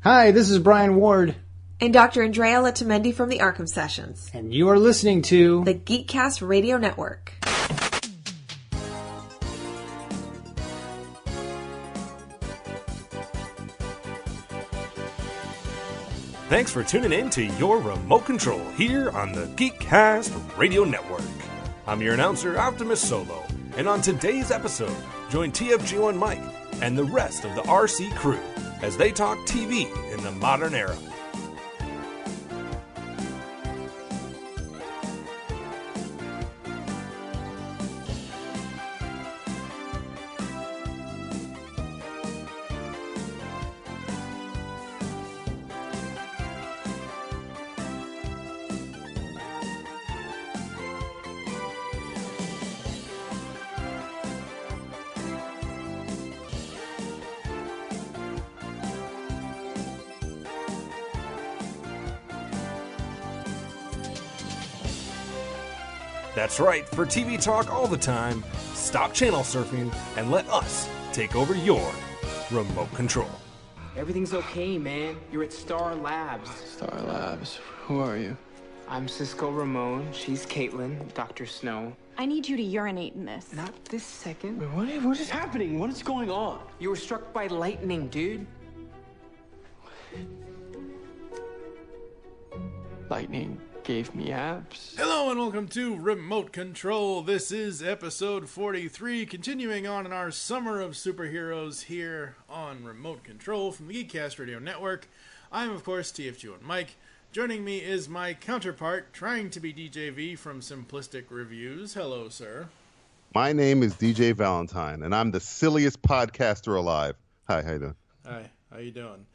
Hi, this is Brian Ward. And Dr. Andrea Letamendi from the Arkham Sessions. And you are listening to the Geekcast Radio Network. Thanks for tuning in to your remote control here on the Geekcast Radio Network. I'm your announcer, Optimus Solo, and on today's episode, join TFG1 Mike and the rest of the RC crew as they talk TV in the modern era. That's right, for TV talk all the time, stop channel surfing and let us take over your remote control. Everything's okay, man. You're at Star Labs. Star Labs? Who are you? I'm Cisco Ramon. She's Caitlin, Dr. Snow. I need you to urinate in this. Not this second. Wait, what is happening? What is going on? You were struck by lightning, dude. Lightning gave me abs. Hello and welcome to Remote Control. This is episode 43, continuing on in our summer of superheroes here on Remote Control from the Geekcast Radio Network. I'm, of course, TFG1 Mike. Joining me is my counterpart, trying to be DJV from Simplistic Reviews. Hello, sir. My name is DJ Valentine, and I'm the silliest podcaster alive. Hi, how you doing? Hi, how you doing?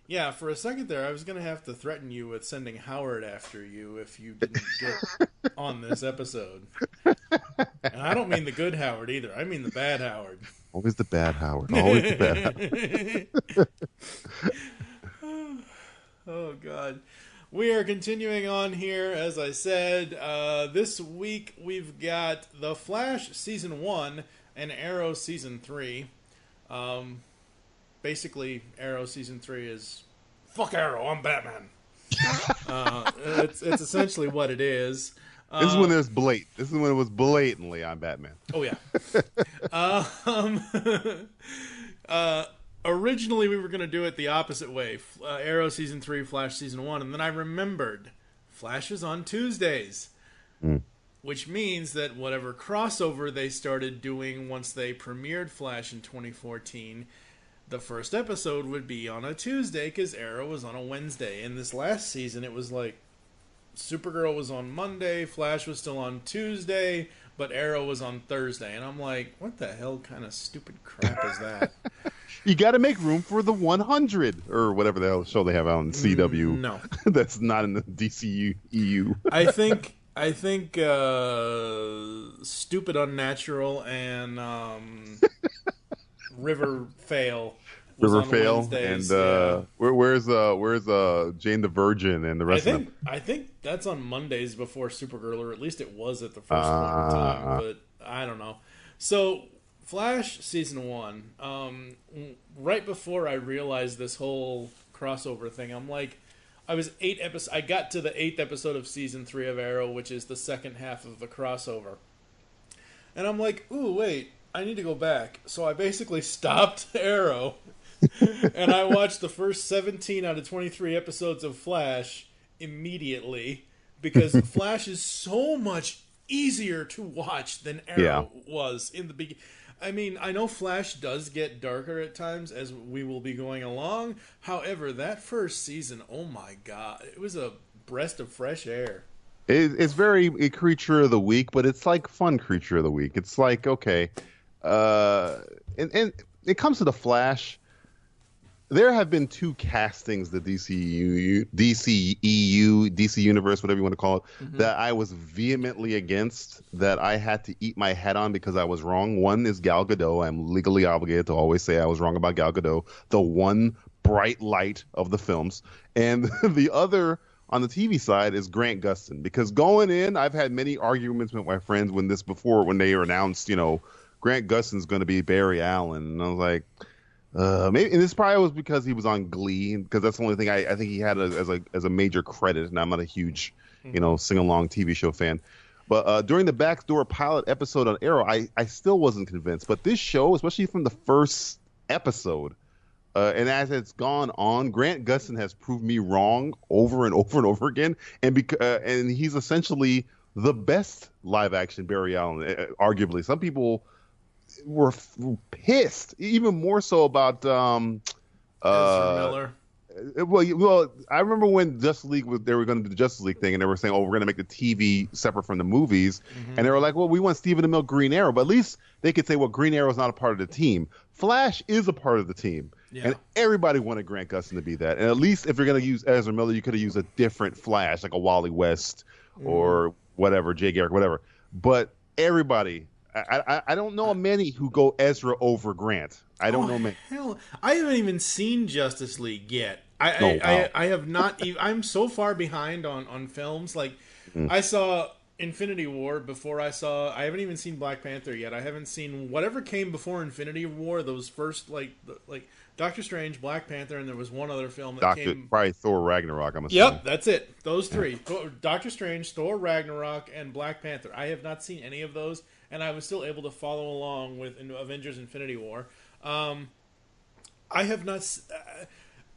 Yeah, for a second there, I was going to have to threaten you with sending Howard after you if you didn't get on this episode. And I don't mean the good Howard either. I mean the bad Howard. Always the bad Howard. Always the bad Howard. Oh, God. We are continuing on here, as I said. This week, we've got The Flash Season 1 and Arrow Season 3. Basically, Arrow Season 3 is, fuck Arrow, I'm Batman. It's essentially what it is. This is when there's This is when it was blatantly, I'm Batman. Oh, yeah. Originally, we were going to do it the opposite way. Arrow Season 3, Flash Season 1. And then I remembered, Flash is on Tuesdays. Which means that whatever crossover they started doing once they premiered Flash in 2014... the first episode would be on a Tuesday because Arrow was on a Wednesday. In this last season, it was like Supergirl was on Monday, Flash was still on Tuesday, but Arrow was on Thursday. And I'm like, what the hell kind of stupid crap is that? You got to make room for the 100 or whatever the hell show they have out on CW. No. That's not in the DCU. I think Stupid Unnatural and River Fail. And yeah. where's Jane the Virgin and the rest of them? I think that's on Mondays before Supergirl, or at least it was at the first point in time, but I don't know. So Flash Season 1, right before I realized this whole crossover thing, I'm like, I got to the 8th episode of Season 3 of Arrow, which is the second half of the crossover. And I'm like, ooh, wait, I need to go back. So I basically stopped Arrow, and I watched the first 17 out of 23 episodes of Flash immediately, because Flash is so much easier to watch than Arrow was in the beginning. I mean, I know Flash does get darker at times as we will be going along. However, that first season, oh my God, it was a breath of fresh air. It's very a creature of the week, but it's like fun creature of the week. It's like, okay, and it comes to the Flash. There have been two castings, the DCEU, DC Universe, whatever you want to call it, that I was vehemently against, that I had to eat my hat on because I was wrong. One is Gal Gadot. I'm legally obligated to always say I was wrong about Gal Gadot, the one bright light of the films. And the other on the TV side is Grant Gustin, because going in, I've had many arguments with my friends when they announced, Grant Gustin's going to be Barry Allen. And I was like, Maybe, and this probably was because he was on Glee, because that's the only thing I think he had as a major credit. And I'm not a huge, sing along TV show fan. But during the backdoor pilot episode on Arrow, I still wasn't convinced. But this show, especially from the first episode, and as it's gone on, Grant Gustin has proved me wrong over and over and over again. And he's essentially the best live action Barry Allen, arguably. Some people were pissed, even more so about Ezra Miller. Well, I remember when Justice League they were going to do the Justice League thing, and they were saying, "Oh, we're going to make the TV separate from the movies," and they were like, "Well, we want Stephen Amell Green Arrow," but at least they could say, "Well, Green Arrow is not a part of the team. Flash is a part of the team," and everybody wanted Grant Gustin to be that. And at least if you're going to use Ezra Miller, you could have used a different Flash, like a Wally West or whatever, Jay Garrick, whatever. But everybody. I don't know many who go Ezra over Grant. I don't know many. Hell, I haven't even seen Justice League yet. I have not. I'm so far behind on films. Like I saw Infinity War before I haven't even seen Black Panther yet. I haven't seen whatever came before Infinity War. Those first like Doctor Strange, Black Panther, and there was one other film that came. Probably Thor Ragnarok. I'm assuming. Yep, that's it. Those three: Doctor Strange, Thor Ragnarok, and Black Panther. I have not seen any of those. And I was still able to follow along with Avengers Infinity War. I have not...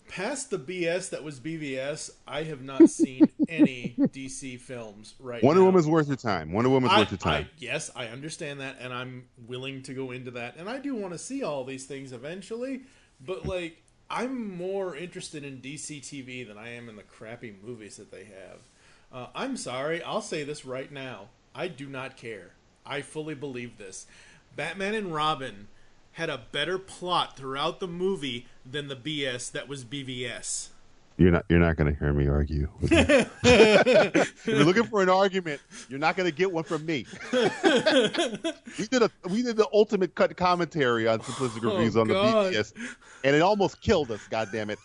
past the BS that was BVS, I have not seen any DC films right Wonder now. Woman's worth your time. Wonder Woman's worth your time. Yes, I understand that, and I'm willing to go into that. And I do want to see all these things eventually, but, like, I'm more interested in DC TV than I am in the crappy movies that they have. I'm sorry, I'll say this right now. I do not care. I fully believe this. Batman and Robin had a better plot throughout the movie than the BS that was BVS. You're not going to hear me argue. If you're looking for an argument, you're not going to get one from me. We did the ultimate cut commentary on Simplistic Reviews on the BVS, and it almost killed us. God damn it!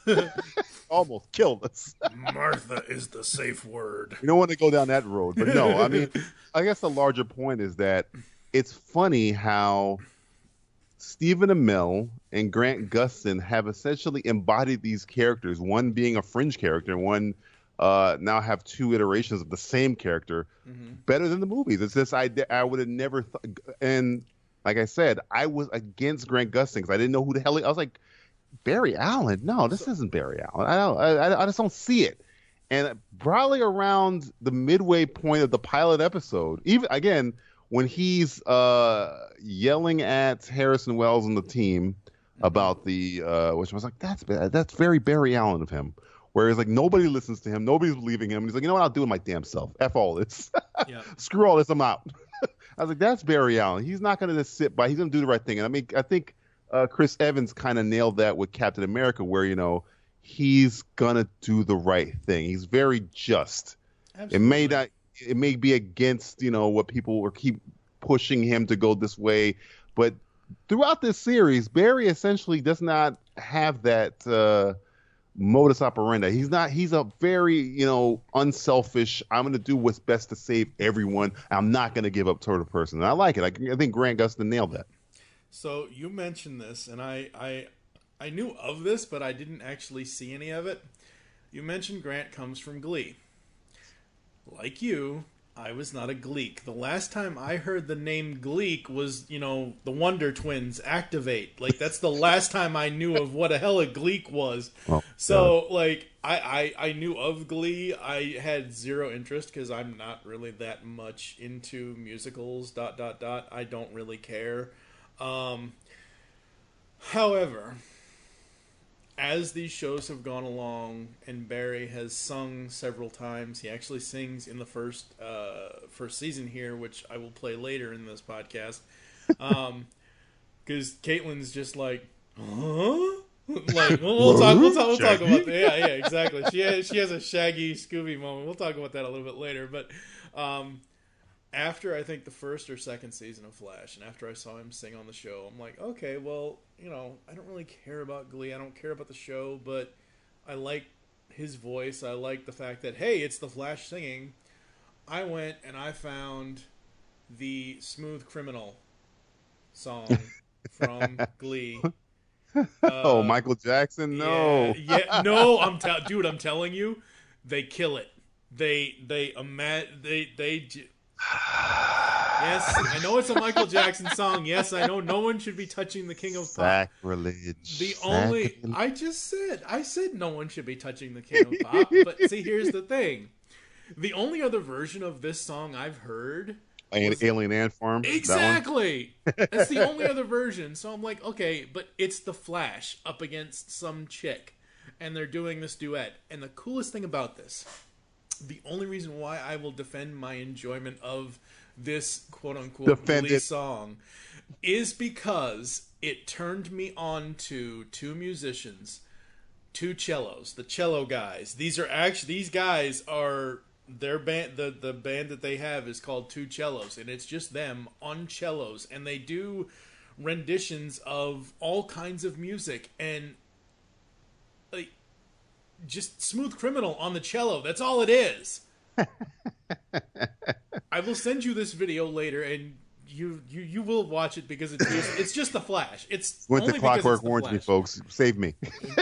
Almost killed us. Martha is the safe word. You don't want to go down that road, but no. I mean, I guess the larger point is that it's funny how Stephen Amell and Grant Gustin have essentially embodied these characters, one being a fringe character, and one now have two iterations of the same character, better than the movies. It's this idea I would have never and like I said, I was against Grant Gustin because I didn't know who the hell I was like, Barry Allen? No, this isn't Barry Allen. I just don't see it. And probably around the midway point of the pilot episode, even again, when he's yelling at Harrison Wells and the team about the which I was like, that's very Barry Allen of him. Whereas like nobody listens to him, nobody's believing him. And he's like, you know what, I'll do it my damn self. F all this. Screw all this, I'm out. I was like, that's Barry Allen. He's not gonna just sit by, he's gonna do the right thing. And I mean, I think Chris Evans kind of nailed that with Captain America, where, you know, he's gonna do the right thing. He's very just. Absolutely. It may be against, you know, what people were keep pushing him to go this way, but throughout this series, Barry essentially does not have that modus operandi. He's a very, you know, unselfish, I'm going to do what's best to save everyone. I'm not going to give up toward a person. And I like it. I think Grant Gustin nailed that. So you mentioned this, and I knew of this, but I didn't actually see any of it. You mentioned Grant comes from Glee. Like you, I was not a Gleek. The last time I heard the name Gleek was, you know, the Wonder Twins, Activate. Like, that's the last time I knew of what the hell a Gleek was. Oh, so, like, I knew of Glee. I had zero interest because I'm not really that much into musicals, ... I don't really care. However, as these shows have gone along and Barry has sung several times, he actually sings in the first season here, which I will play later in this podcast, because Caitlin's just like, huh? Like, we'll talk about that. Yeah, exactly. She has a Shaggy Scooby moment. We'll talk about that a little bit later, but after I think the first or second season of Flash, and after I saw him sing on the show, I'm like, okay, well, you know, I don't really care about Glee. I don't care about the show, but I like his voice. I like the fact that, hey, it's the Flash singing. I went and I found the Smooth Criminal song from Glee, Oh, Michael Jackson? No. No. Dude, I'm telling you, they kill it. Yes, I know it's a Michael Jackson song. Yes, I know no one should be touching the King of Pop. Sacrilege. I said no one should be touching the King of Pop. But see, here's the thing: the only other version of this song I've heard. Alien Ant Farm? Exactly. That's the only other version. So I'm like, okay, but it's the Flash up against some chick, and they're doing this duet. And the coolest thing about this, the only reason why I will defend my enjoyment of this quote-unquote Glee song is because it turned me on to two musicians, two cellos, the cello guys. These guys are their band. The band that they have is called Two Cellos, and it's just them on cellos, and they do renditions of all kinds of music, and like just Smooth Criminal on the cello. That's all it is. I will send you this video later, and you will watch it because it's just the Flash. It's went only to Clockwork Orange Flash. Me, folks. Save me.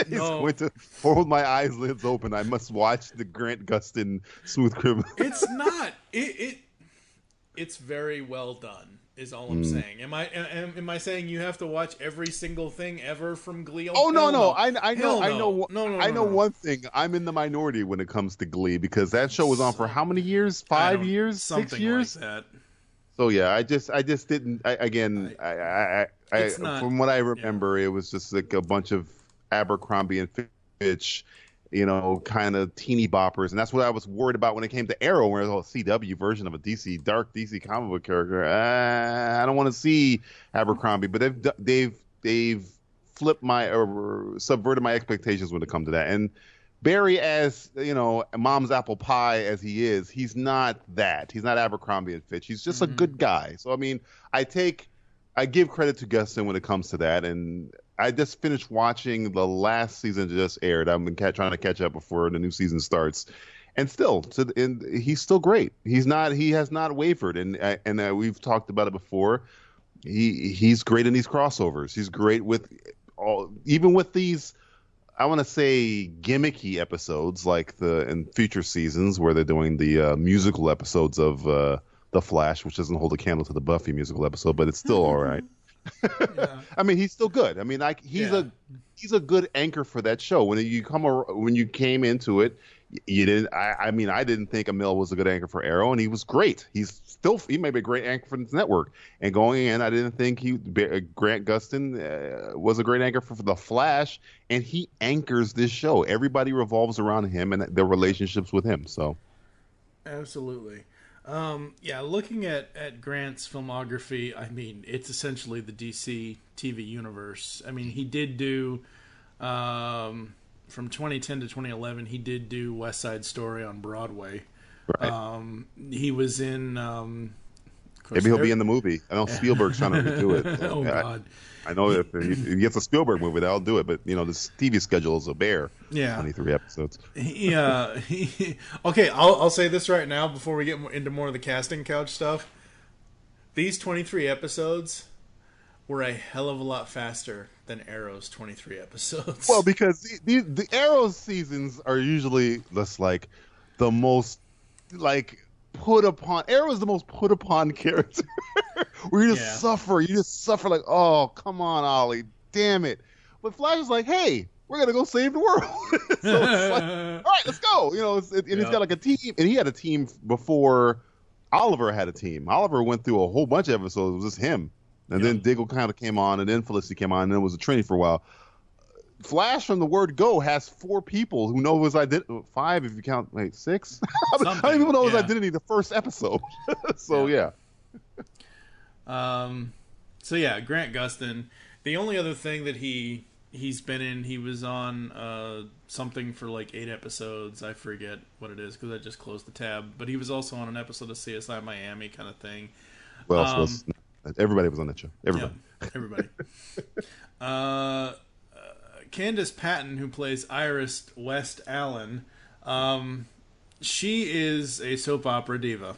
No. Went to hold my eyelids open. I must watch the Grant Gustin Smooth Criminal. It's not. It's very well done. Is all I'm saying. Am I saying you have to watch every single thing ever from Glee? Oh no. I know No. one thing. I'm in the minority when it comes to Glee because that show was on for how many years? 5 years? 6 years? Something like that. So yeah, I just didn't. From what I remember, it was just like a bunch of Abercrombie and Fitch, kind of teeny boppers, and that's what I was worried about when it came to Arrow, where it was a CW version of a dark DC comic book character. I don't want to see Abercrombie, but they've flipped or subverted my expectations when it comes to that. And Barry, as mom's apple pie as he is, he's not that. He's not Abercrombie and Fitch. He's just a good guy. So I mean, I give credit to Gustin when it comes to that. And I just finished watching the last season just aired. I've been trying to catch up before the new season starts, and he's still great. He has not wavered, and we've talked about it before. He's great in these crossovers. He's great with even with these, I want to say, gimmicky episodes like in future seasons where they're doing the musical episodes of The Flash, which doesn't hold a candle to the Buffy musical episode, but it's still all right. Yeah. I mean, he's still good. I mean, he's a good anchor for that show. When you came into it, you didn't. I didn't think Emil was a good anchor for Arrow, and he was great. He may be a great anchor for this network. And going in, I didn't think Grant Gustin was a great anchor for The Flash, and he anchors this show. Everybody revolves around him and their relationships with him. So, absolutely. Looking at Grant's filmography, I mean, it's essentially the DC TV universe. I mean, he did do, from 2010 to 2011, he did do West Side Story on Broadway. Right. He was in... maybe he'll be in the movie. I know Spielberg's trying to do it. So, God. I know if he gets a Spielberg movie, they'll do it. But, this TV schedule is a bear. Yeah. 23 episodes. Okay, I'll say this right now before we get into more of the casting couch stuff. These 23 episodes were a hell of a lot faster than Arrow's 23 episodes. Well, because the Arrow seasons are usually just like the most put upon. Arrow's the most put upon character. Where you just suffer. You just suffer like, oh, come on, Ollie. Damn it. But Flash is like, hey, we're going to go save the world. So it's like, all right, let's go. He's got like a team. And he had a team before Oliver had a team. Oliver went through a whole bunch of episodes. It was just him. And then Diggle kind of came on, and then Felicity came on, and then it was a Trinity for a while. Flash, from the word go, has 4 people who know his identity. 5 if you count, 6? How many people know his identity the first episode? So, yeah. Grant Gustin. The only other thing that he's been in, he was on something for like 8 episodes. I forget what it is because I just closed the tab. But he was also on an episode of CSI Miami kind of thing. Well, everybody was on that show. Everybody. Yeah, everybody. Candace Patton, who plays Iris West Allen, she is a soap opera diva.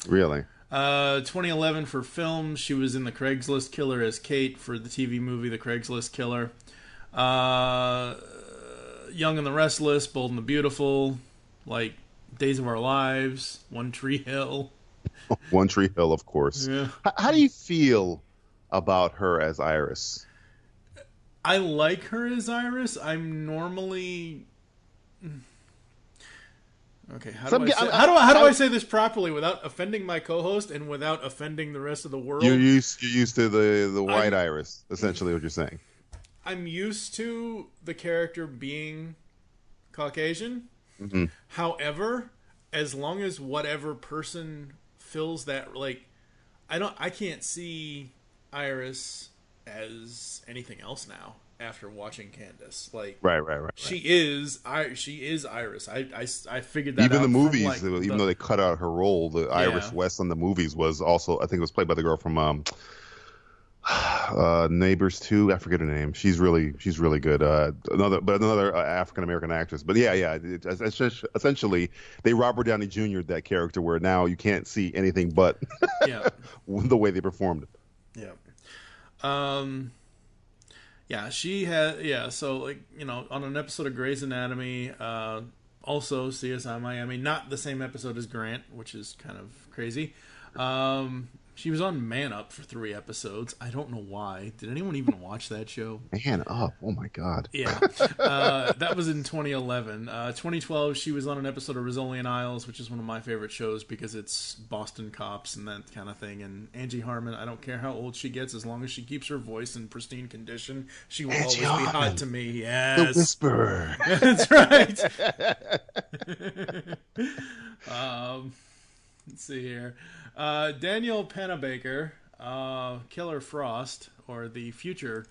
Really? 2011 for film, she was in The Craigslist Killer as Kate for the TV movie The Craigslist Killer. Young and the Restless, Bold and the Beautiful, like Days of Our Lives, One Tree Hill. One Tree Hill, of course. Yeah. How do you feel about her as Iris? I like her as Iris. I'm normally... Okay, how do I say this properly without offending my co-host and without offending the rest of the world? You're used to the white Iris, essentially what you're saying. I'm used to the character being Caucasian. Mm-hmm. However, as long as whatever person fills that, like, I can't see Iris as anything else now after watching Candace. Like, right. She is Iris. I figured that out. Even the movies, like, even though they cut out her role, the Iris West on the movies was also, I think it was played by the girl from Neighbors 2. I forget her name. She's really good. Another African American actress. But it's just, essentially they Robert Downey Jr. that character, where now you can't see anything but the way they performed. She had so, like, you know, on an episode of Grey's Anatomy, also CSI Miami, not the same episode as Grant, which is kind of crazy. She was on Man Up for 3 episodes. I don't know why. Did anyone even watch that show? Man Up. Oh, my God. Yeah. That was in 2011. 2012, she was on an episode of Rizzoli Isles, which is one of my favorite shows because it's Boston cops and that kind of thing. And Angie Harmon, I don't care how old she gets, as long as she keeps her voice in pristine condition, she will always be hot to me. Yes. The Whisperer. That's right. Let's see here. Daniel Pennebaker, Killer Frost, or the future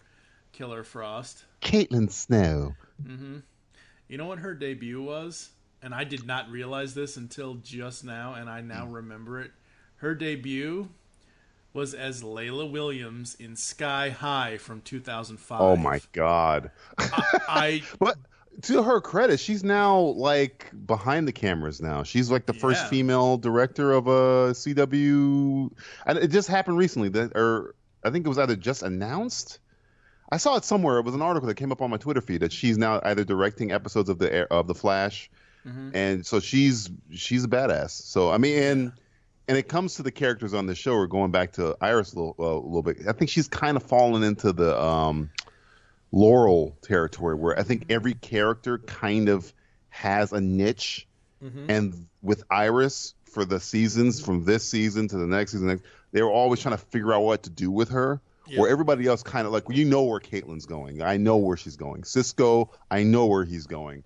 Killer Frost. Caitlin Snow. Mm-hmm. You know what her debut was? And I did not realize this until just now, and I now remember it. Her debut was as Layla Williams in Sky High from 2005. Oh, my God. But to her credit, she's now, like, behind the cameras now. She's, like, the first female director of a CW. And it just happened recently. I think it was either just announced. I saw it somewhere. It was an article that came up on my Twitter feed that she's now either directing episodes of the Flash. Mm-hmm. And so she's a badass. So, I mean, and it comes to the characters on the show. We're going back to Iris a little bit. I think she's kind of fallen into the Laurel territory, where I think every character kind of has a niche. Mm-hmm. And with Iris, for the seasons, from this season to the next season, they were always trying to figure out what to do with her. Yep. Where everybody else kind of, like, you know where Caitlin's going. I know where she's going. Cisco, I know where he's going.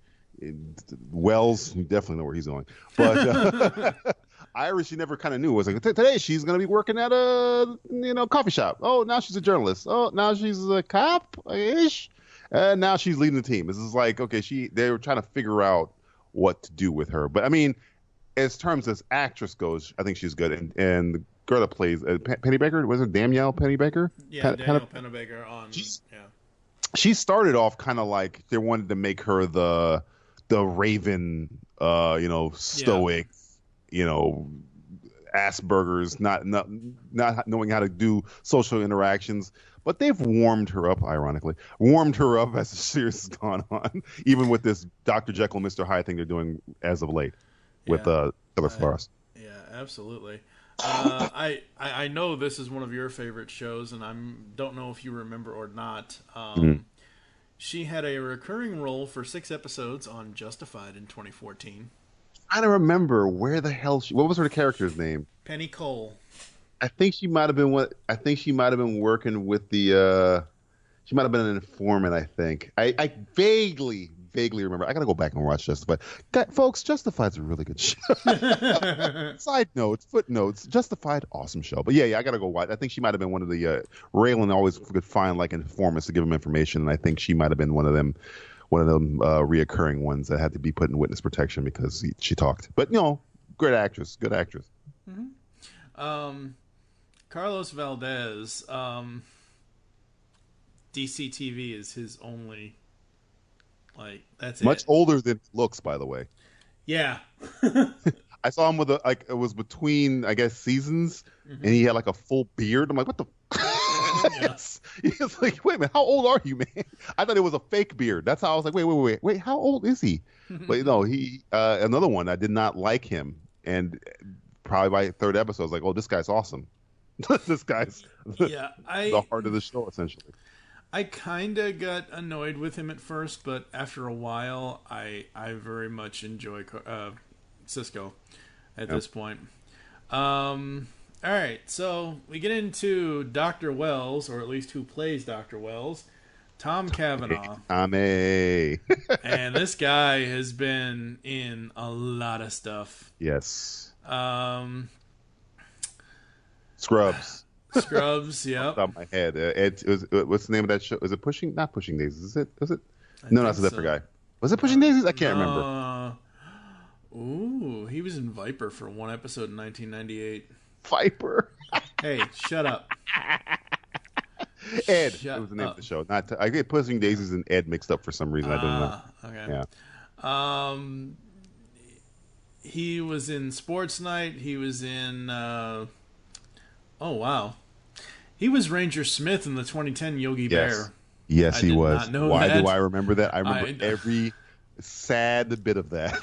Wells, you definitely know where he's going. But Iris, you never kind of knew. It was like, today she's going to be working at a coffee shop. Oh, now she's a journalist. Oh, now she's a cop-ish. And now she's leading the team. This is like, okay, they were trying to figure out what to do with her. But, I mean, as terms as actress goes, I think she's good. And the girl that plays Pennebaker, was it Danielle Pennebaker? Yeah, Danielle Pennebaker on. She started off kind of like they wanted to make her the Raven, stoic, Asperger's, not knowing how to do social interactions. But they've warmed her up, ironically, as the series has gone on, even with this Dr. Jekyll, Mr. Hyde thing they're doing as of late with Killer Frost. Yeah, absolutely. I know this is one of your favorite shows, and I don't know if you remember or not. She had a recurring role for 6 episodes on Justified in 2014. I don't remember where the hell what was her character's name? Penny Cole. I think she might have been working with the. She might have been an informant. I think I vaguely remember. I gotta go back and watch Justified. Folks, Justified's a really good show. Side notes, footnotes. Justified, awesome show. But yeah, I gotta go watch. I think she might have been one of the Raylan always could find like informants to give him information, and I think she might have been one of them reoccurring ones that had to be put in witness protection because she talked. But good actress. Mm-hmm. Carlos Valdez, DCTV is his only. Like, that's much older than he looks, by the way. Yeah. I saw him with it was between, I guess, seasons, mm-hmm. and he had like a full beard. I'm like, what the? Yes. It's like, wait a minute, how old are you, man? I thought it was a fake beard. That's how I was like, wait, how old is he? But no, he another one. I did not like him, and probably by third episode, I was like, oh, this guy's awesome. This guy's the heart of the show, essentially. I kind of got annoyed with him at first, but after a while, I very much enjoy Cisco at this point. All right, so we get into Dr. Wells, or at least who plays Dr. Wells, Tom Cavanaugh. Tommy. And this guy has been in a lot of stuff. Yes. Scrubs, yep. Off the top of my head. What's the name of that show? Is it Pushing? Not Pushing Daisies. Is it? No, that's a different guy. Was it Pushing Daisies? I can't remember. Ooh, he was in Viper for one episode in 1998. Viper. Hey, shut up. Ed. It was the name of the show. I get Pushing Daisies and Ed mixed up for some reason. I don't know. Okay. Yeah. He was in Sports Night. He was in. Oh wow, he was Ranger Smith in the 2010 Yogi Bear. Yes, he was. Not know Why that. do I remember that? I remember every sad bit of that.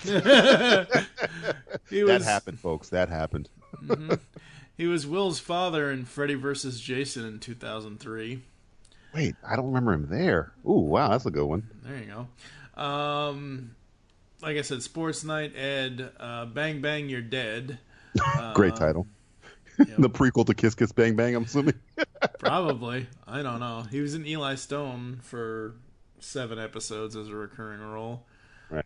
That happened, folks. That happened. Mm-hmm. He was Will's father in Freddy vs. Jason in 2003. Wait, I don't remember him there. Ooh, wow, that's a good one. There you go. Like I said, Sports Night, Ed, Bang Bang, You're Dead. Great title. Yep. The prequel to Kiss Kiss Bang Bang, I'm assuming. Probably. I don't know. He was in Eli Stone for 7 episodes as a recurring role. Right.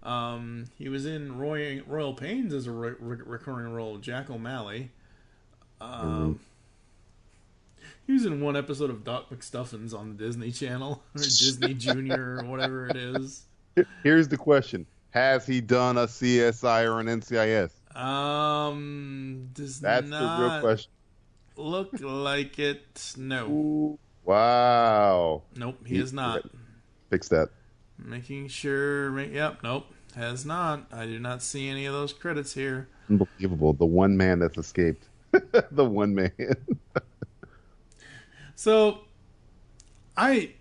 He was in Royal Pains as a recurring role, Jack O'Malley. He was in one episode of Doc McStuffins on the Disney Channel, or Disney Junior, or whatever it is. Here's the question. Has he done a CSI or an NCIS? That's the real question. Look like it. No. Ooh, wow. Nope, he is not. Fix that. Making sure. Yep, nope, has not. I do not see any of those credits here. Unbelievable. The one man that's escaped. The one man. So, I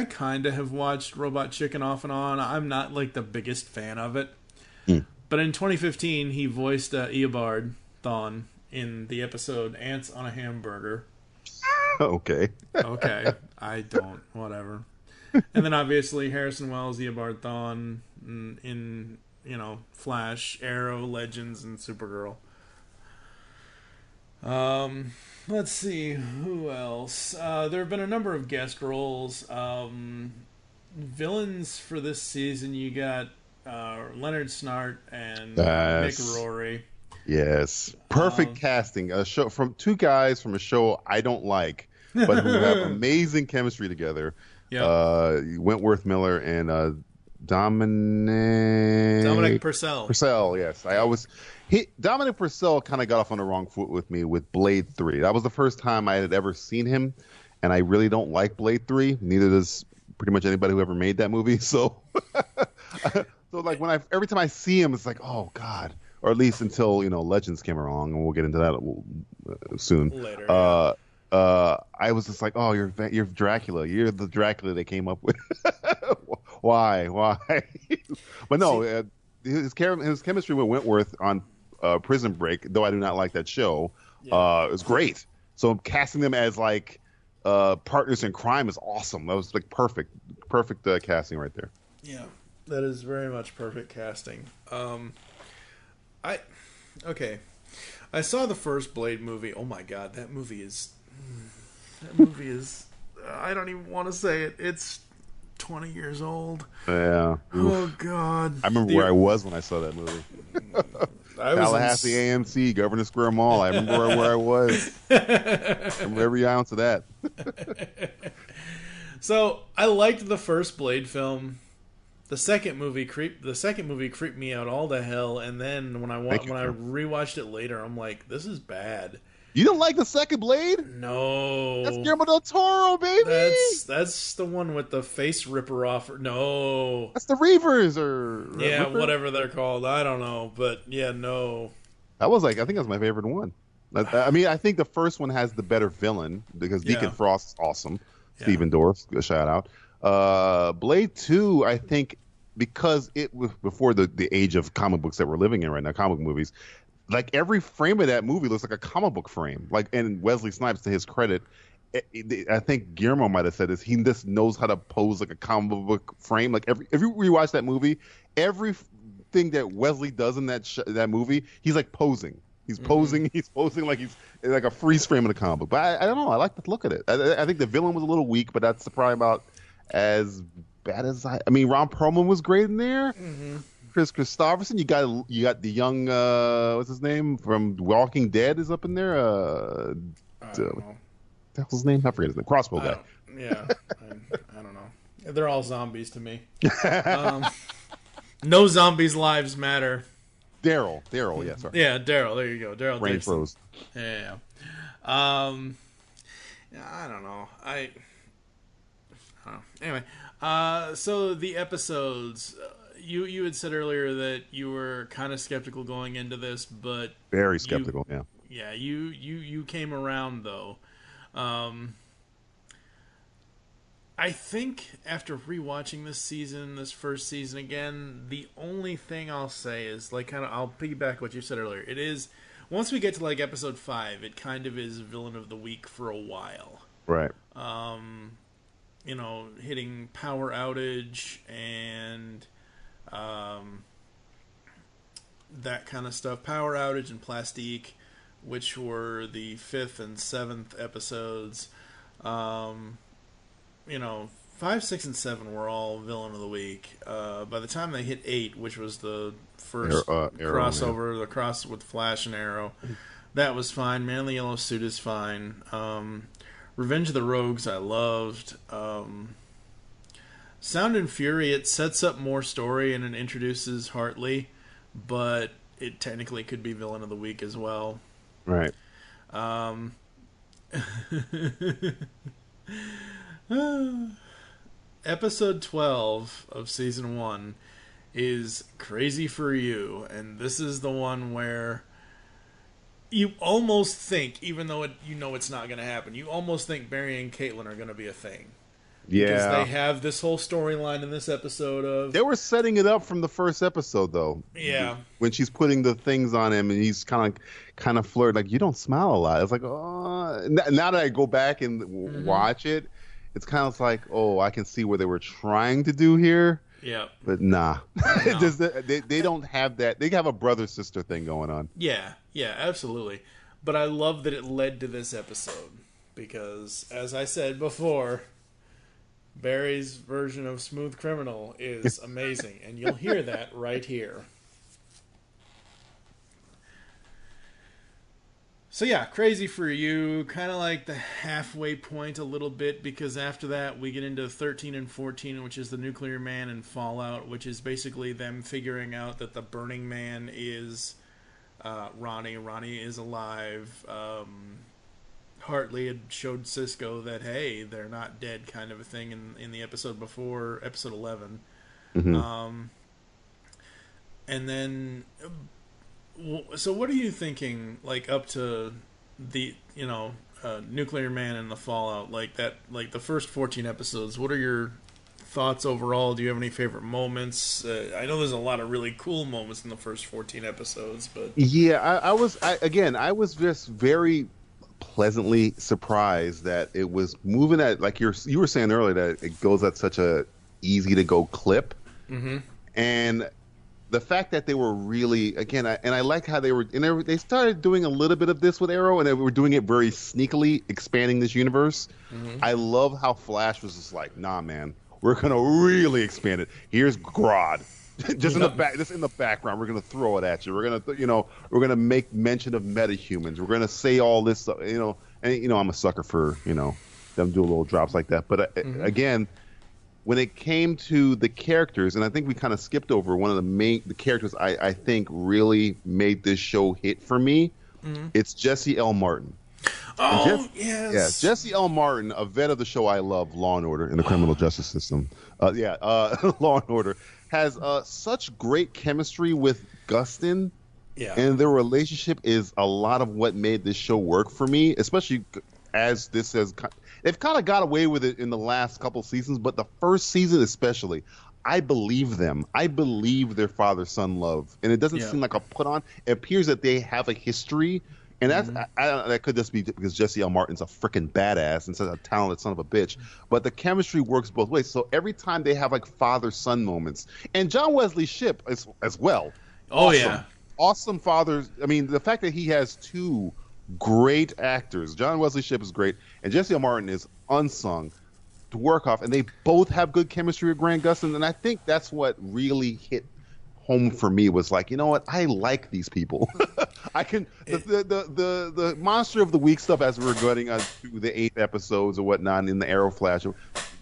kind of have watched Robot Chicken off and on. I'm not like the biggest fan of it. But in 2015, he voiced Eobard Thawne in the episode Ants on a Hamburger. Okay. Okay. I don't. Whatever. And then obviously Harrison Wells, Eobard Thawne in Flash, Arrow, Legends, and Supergirl. Let's see. Who else? There have been a number of guest roles. Villains for this season, you got Leonard Snart and Nick Rory. Yes, perfect casting. A show from two guys from a show I don't like, but who have amazing chemistry together. Yep. Wentworth Miller and Dominic Purcell. Purcell, yes. Dominic Purcell kind of got off on the wrong foot with me with Blade 3. That was the first time I had ever seen him, and I really don't like Blade 3. Neither does pretty much anybody who ever made that movie. So, like every time I see him, it's like, oh God. Or at least until Legends came along, and we'll get into that soon. Later. I was just like, oh, you're Dracula. You're the Dracula they came up with. Why? But no, his chemistry with Wentworth on Prison Break, though I do not like that show, is great. So casting them as like partners in crime is awesome. That was like perfect casting right there. Yeah, that is very much perfect casting. I saw the first Blade movie. Oh my God, that movie is. I don't even want to say it. It's 20 years old. Yeah. Oh God. I remember where I was when I saw that movie. Tallahassee AMC, Governor Square Mall. I remember where I was. I remember every ounce of that. So I liked the first Blade film. The second movie creeped me out all to hell, and then when I rewatched it later, I'm like, this is bad. You didn't like the second Blade? No. That's Guillermo del Toro, baby. That's the one with the face ripper off. No. That's the Reavers or yeah, whatever they're called. I don't know, but yeah, no. I think that was my favorite one. I mean, I think the first one has the better villain because Deacon Frost is awesome. Yeah. Stephen Dorff, a shout out. Blade 2, I think, because it was before the age of comic books that we're living in right now, comic movies. Like every frame of that movie looks like a comic book frame. Like, and Wesley Snipes, to his credit, I think Guillermo might have said this. He just knows how to pose like a comic book frame. Like if you rewatch that movie, everything that Wesley does in that movie, he's like posing. He's posing. He's posing like he's like a freeze frame in a comic book. But I don't know. I like the look of it. I think the villain was a little weak, but that's probably about as bad as I mean, Ron Perlman was great in there. Chris Christopherson. You got the young what's his name from Walking Dead is up in there. I don't know. What's his name? I forget his name. Crossbow guy. I don't know. They're all zombies to me. No zombies' lives matter. Daryl. Yeah, sorry. Yeah, Daryl. There you go. Daryl. Brain Dixon. froze. Yeah. I don't know. Anyway, so the episodes. You had said earlier that you were kind of skeptical going into this, but very skeptical. Yeah, you came around though. I think after rewatching this first season again, the only thing I'll say is like I'll piggyback what you said earlier. It is once we get to like episode 5, it kind of is villain of the week for a while. Right. Hitting Power Outage and that kind of stuff. Power Outage and Plastique, which were the 5th and 7th episodes. 5, 6, and 7 were all villain of the week. By the time they hit 8, which was the first crossover, the cross with Flash and Arrow, that was fine. Man in the Yellow Suit is fine. Revenge of the Rogues I loved. Sound and Fury, it sets up more story and it introduces Hartley, but it technically could be villain of the week as well. Right. Episode 12 of season 1 is Crazy for You, and this is the one where you almost think, even though it's not going to happen, you almost think Barry and Caitlin are going to be a thing. Yeah. Because they have this whole storyline in this episode of... They were setting it up from the first episode, though. Yeah. When she's putting the things on him and he's kind of flirting, like, you don't smile a lot. It's like, oh... Now that I go back and watch it, it's kind of like, oh, I can see what they were trying to do here. Yeah. But nah. No. They don't have that. They have a brother-sister thing going on. Yeah, absolutely. But I love that it led to this episode. Because, as I said before... Barry's version of Smooth Criminal is amazing, and you'll hear that right here. So yeah, Crazy for You, kind of like the halfway point a little bit, because after that we get into 13 and 14, which is the Nuclear Man and Fallout, which is basically them figuring out that the Burning Man is Ronnie. Ronnie is alive. Hartley had showed Cisco that, hey, they're not dead, kind of a thing in the episode before, episode 11. Mm-hmm. And then, so what are you thinking, like, up to the, Nuclear Man and the Fallout, like the first 14 episodes? What are your thoughts overall? Do you have any favorite moments? I know there's a lot of really cool moments in the first 14 episodes, but... Yeah, I was just very... pleasantly surprised that it was moving at, like you were saying earlier, that it goes at such a easy to go clip. And the fact that they were really, again, I like how they started doing a little bit of this with Arrow, and they were doing it very sneakily, expanding this universe. I love how Flash was just like, nah, man, we're gonna really expand it. Here's Grodd. Just in the background, we're gonna throw it at you. We're gonna make mention of metahumans. We're gonna say all this, and I'm a sucker for them do little drops like that. But again, when it came to the characters, and I think we kind of skipped over one of the characters I think really made this show hit for me. It's Jesse L. Martin. Oh, yes. Yeah, Jesse L. Martin, a vet of the show I love, Law and Order, in the criminal justice system. Law and Order has such great chemistry with Gustin Yeah. And their relationship is a lot of what made this show work for me, especially as this has. They've kind of got away with it in the last couple seasons, but the first season especially, I believe them. I believe their father-son love, and it doesn't seem like a put-on. It appears that they have a history, and that's that could just be because Jesse L. Martin's a freaking badass and such a talented son of a bitch. But the chemistry works both ways. So every time they have like father-son moments, and John Wesley Shipp as well. Oh awesome. yeah. Awesome fathers. I mean, the fact that he has two great actors, John Wesley Shipp is great, and Jesse L. Martin is unsung to work off, and they both have good chemistry with Grant Gustin, and I think that's what really hit home for me was like, you know what, I like these people. I can the Monster of the Week stuff as we're going through the 8 episodes or whatnot in the Arrow Flash,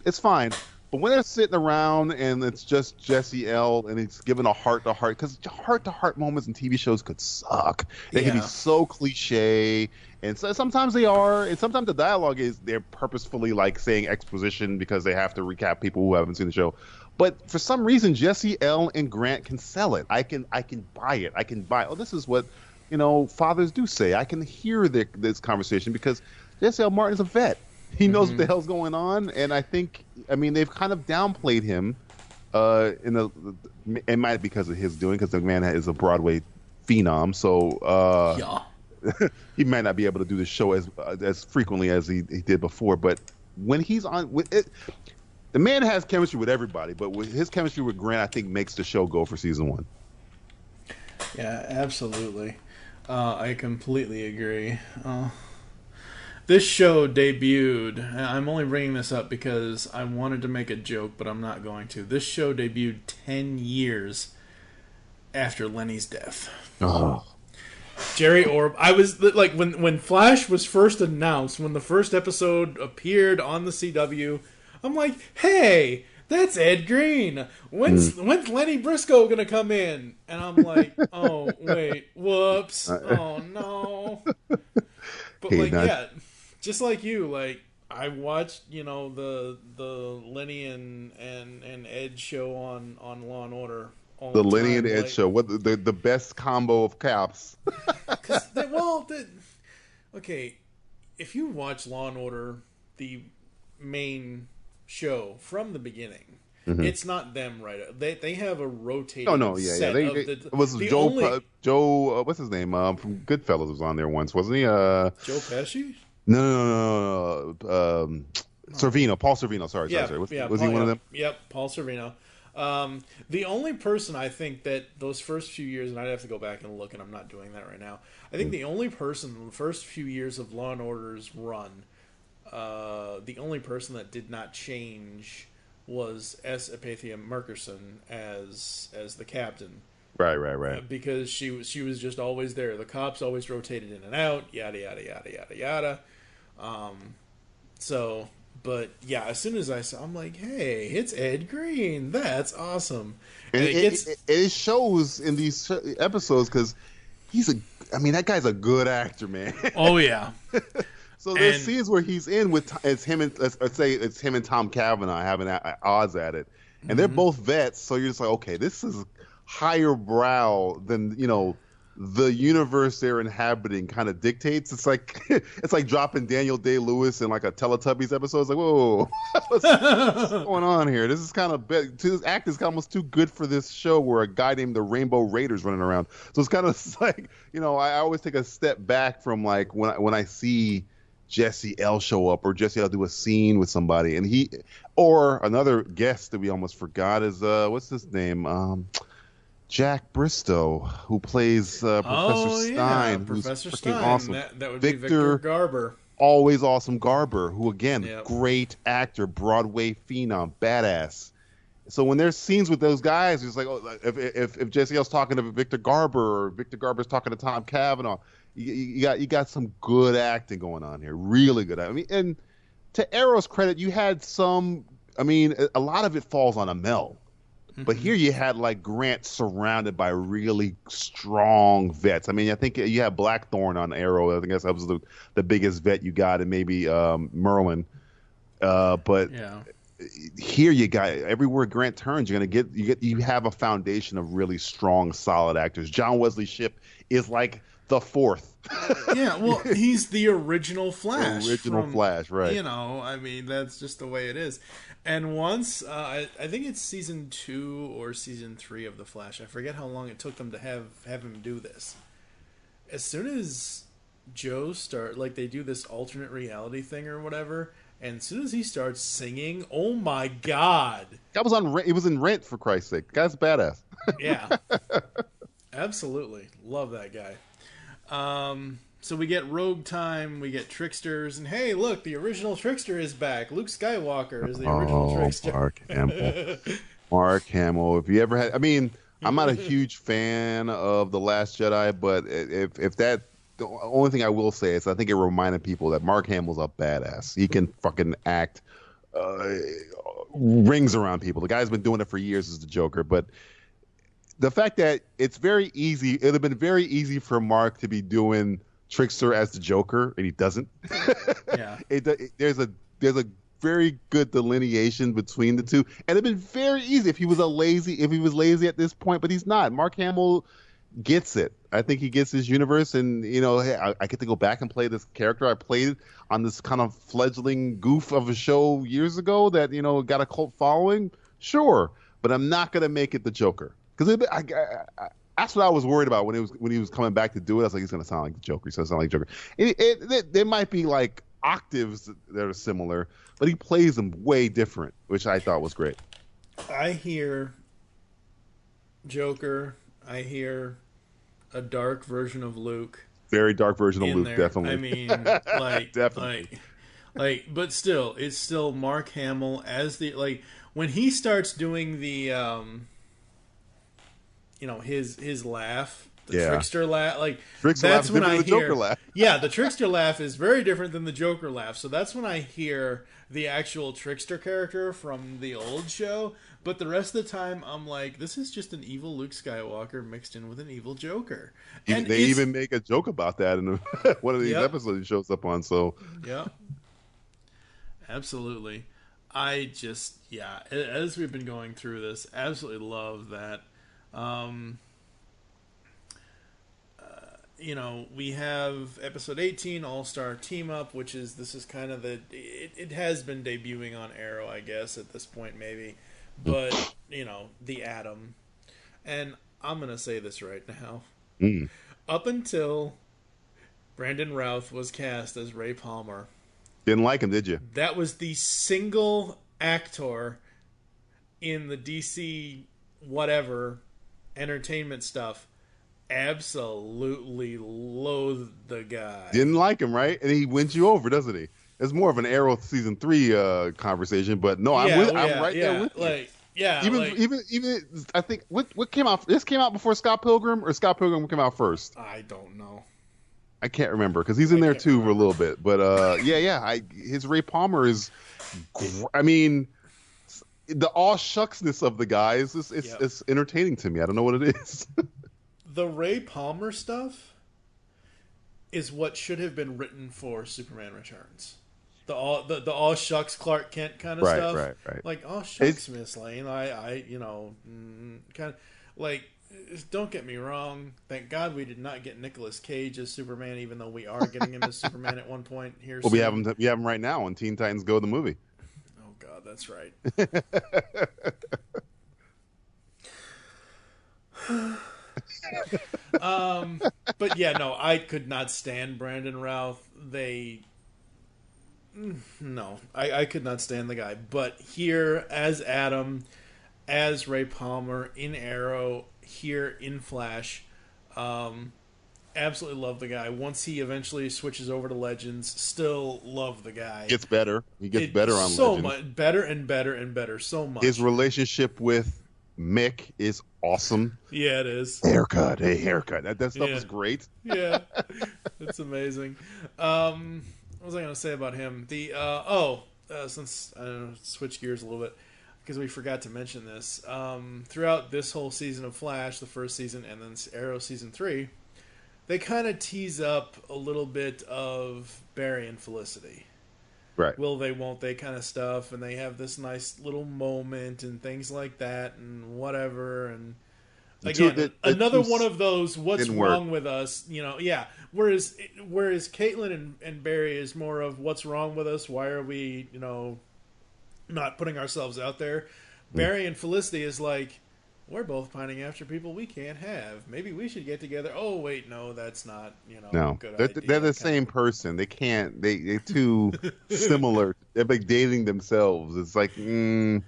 it's fine. But when they're sitting around and it's just Jesse L. and it's given a heart-to-heart, because heart-to-heart moments in TV shows could suck. They can be so cliche, and so, sometimes they are, and sometimes the dialogue is they're purposefully like saying exposition because they have to recap people who haven't seen the show. But for some reason, Jesse L. and Grant can sell it. I can buy it. I can buy, oh, this is what, fathers do say. I can hear this conversation because Jesse L. Martin's a vet. He knows what the hell's going on, and I think, they've kind of downplayed him. It might be because of his doing, because the man is a Broadway phenom, so he might not be able to do the show as frequently as he did before. But when he's on, the man has chemistry with everybody, but with his chemistry with Grant, I think makes the show go for season 1. Yeah, absolutely. I completely agree. This show debuted, I'm only bringing this up because I wanted to make a joke, but I'm not going to. This show debuted 10 years after Lenny's death. Oh. Jerry Orb, I was like, when Flash was first announced, when the first episode appeared on the CW, I'm like, hey, that's Ed Green. When's Lenny Briscoe gonna come in? And I'm like, oh, wait, whoops. Oh, no. But, just like you, like, I watched, the Lenny and Ed show on Law and Order all the time. The Lenny and Ed show, what the best combo of cops. Okay, if you watch Law and Order, the main show from the beginning, it's not them they have a rotating set of it was Joe what's his name from Goodfellas was on there once, wasn't he? Joe Pesci? No. Sorvino, Paul Sorvino. Sorry. Was he one of them? Yep, Paul Sorvino. The only person I think that those first few years, and I'd have to go back and look, and I'm not doing that right now. I think the only person in the first few years of Law and Order's run, the only person that did not change was S. Apathia Merkerson as the captain. Right. Because she was just always there. The cops always rotated in and out. Yada yada yada yada yada. But yeah, as soon as I saw, I'm like, hey, it's Ed Green. That's awesome. And it shows in these episodes because that guy's a good actor, man. Oh yeah. So there's scenes where he's in with it's him and Tom Cavanaugh having odds at it, and they're both vets. So you're just like, okay, this is higher brow than the universe they're inhabiting kind of dictates. It's like dropping Daniel Day-Lewis in like a Teletubbies episode. It's like, whoa, what's going on here? This is kind of this act is almost too good for this show where a guy named the Rainbow Raiders running around. So it's kind of like, I always take a step back from like when I see Jesse L show up or Jesse L do a scene with somebody, and or another guest that we almost forgot is what's his name? Jack Bristow, who plays Professor Stein. Professor who's Stein. Awesome. That would be Victor Garber. Always awesome Garber, who again, great actor, Broadway phenom, badass. So when there's scenes with those guys, it's like, if Jesse L's talking to Victor Garber or Victor Garber's talking to Tom Cavanaugh, you got some good acting going on here, really good. And to Arrow's credit, you had some. A lot of it falls on Amell. But here you had like Grant surrounded by really strong vets. I think you had Blackthorn on Arrow. I think that was the biggest vet you got, and maybe Merlin. But here you got everywhere Grant turns, you have a foundation of really strong, solid actors. John Wesley Shipp is like the fourth. Yeah, well, he's the original Flash. Flash, right? I mean, that's just the way it is. And once, I think it's season 2 or season 3 of the Flash. I forget how long it took them to have him do this. As soon as Joe they do this alternate reality thing or whatever. And as soon as he starts singing, oh my God! That was on. It was in Rent, for Christ's sake. Guy's badass. Yeah, absolutely love that guy. So we get Rogue Time, we get Tricksters, and hey, look, the original Trickster is back. Luke Skywalker is the original Trickster. Mark Hamill. Mark Hamill. If you ever had, I mean, I'm not a huge fan of The Last Jedi, but if that. The only thing I will say is I think it reminded people that Mark Hamill's a badass. He can fucking act rings around people. The guy's been doing it for years as the Joker. But the fact that it's very easy, it would have been very easy for Mark to be doing Trickster as the Joker, and he doesn't. Yeah. There's a very good delineation between the two, and it'd been very easy if he was lazy at this point, but he's not. Mark Hamill gets it. I think he gets his universe, and hey, I get to go back and play this character I played on this kind of fledgling goof of a show years ago that got a cult following. Sure, but I'm not gonna make it the Joker because that's what I was worried about when he was coming back to do it. I was like, he's gonna sound like the Joker. He's gonna sound like Joker. There might be like octaves that are similar, but he plays them way different, which I thought was great. I hear Joker. I hear a dark version of Luke. Very dark version of Luke, there. definitely. I mean, definitely. But still, it's still Mark Hamill as the when he starts doing the his laugh, the trickster laugh, that's when I hear Joker laugh. Yeah, the trickster laugh is very different than the Joker laugh. So that's when I hear the actual trickster character from the old show. But the rest of the time, I'm like, this is just an evil Luke Skywalker mixed in with an evil Joker. And they even make a joke about that in one of these episodes he shows up on. So yeah, absolutely. I just as we've been going through this, absolutely love that. We have episode 18, All-Star Team Up, this is kind of it has been debuting on Arrow, I guess, at this point, maybe. But, the Atom. And I'm going to say this right now. Up until Brandon Routh was cast as Ray Palmer. Didn't like him, did you? That was the single actor in the DC whatever entertainment stuff. Absolutely loathed the guy. Didn't like him, right? And he wins you over, doesn't he? It's more of an Arrow season 3 conversation, but no, I'm right there with you. Even I think what came out. This came out before Scott Pilgrim, or Scott Pilgrim came out first. I don't know. I can't remember because he's in there too for a little bit. But his Ray Palmer is. I mean, the all shucksness of the guy is it's entertaining to me. I don't know what it is. The Ray Palmer stuff is what should have been written for Superman Returns. The all shucks Clark Kent kind of stuff. Right. Like, oh shucks, Miss Lane. I kind of like. Don't get me wrong. Thank God we did not get Nicolas Cage as Superman, even though we are getting him as Superman at one point here. Well, soon. we have him right now on Teen Titans Go, the movie. Oh God, that's right. But yeah, no, I could not stand Brandon Routh. I could not stand the guy. But here as Adam, as Ray Palmer in Arrow, here in Flash, absolutely love the guy. Once he eventually switches over to Legends, still love the guy. He gets better on Legends. So much better and better and better. So much. His relationship with Mick is awesome. Yeah, it is. Haircut. That stuff is great. Yeah, it's amazing. What was I going to say about him? Since I don't know, switch gears a little bit because we forgot to mention this. Throughout this whole season of Flash, the first season, and then Arrow season 3, they kind of tease up a little bit of Barry and Felicity. Right. will they, won't they kind of stuff, and they have this nice little moment and things like that and whatever. And again, another one of those what's wrong with us, yeah. Whereas Caitlin and Barry is more of what's wrong with us, why are we, not putting ourselves out there. Barry and Felicity is like, we're both pining after people we can't have. Maybe we should get together. Oh, wait, no, that's not, no. Good they're, idea. They're the same person. They can't. They're too similar. They're like dating themselves. It's like, no.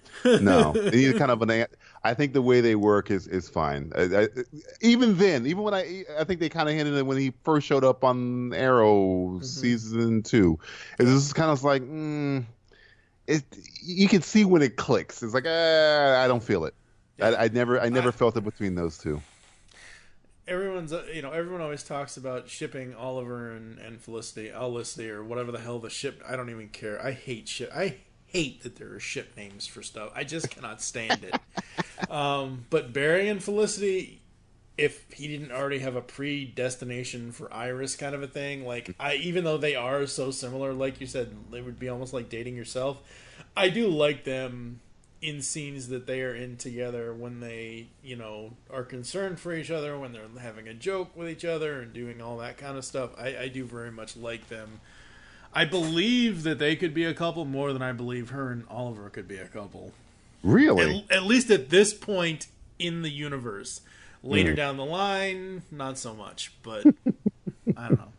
They need kind of I think the way they work is fine. Even when I think they kind of hinted it when he first showed up on Arrow season 2. It's just kind of like, you can see when it clicks. It's like, I don't feel it. I never felt it between those two. Everyone always talks about shipping Oliver and Felicity, or whatever the hell the ship. I don't even care. I hate that there are ship names for stuff. I just cannot stand it. But Barry and Felicity, if he didn't already have a predestination for Iris kind of a thing, even though they are so similar, like you said, they would be almost like dating yourself. I do like them in scenes that they are in together when they, are concerned for each other, when they're having a joke with each other and doing all that kind of stuff. I do very much like them. I believe that they could be a couple more than I believe her and Oliver could be a couple. Really? At least at this point in the universe. Later down the line, not so much, but I don't know.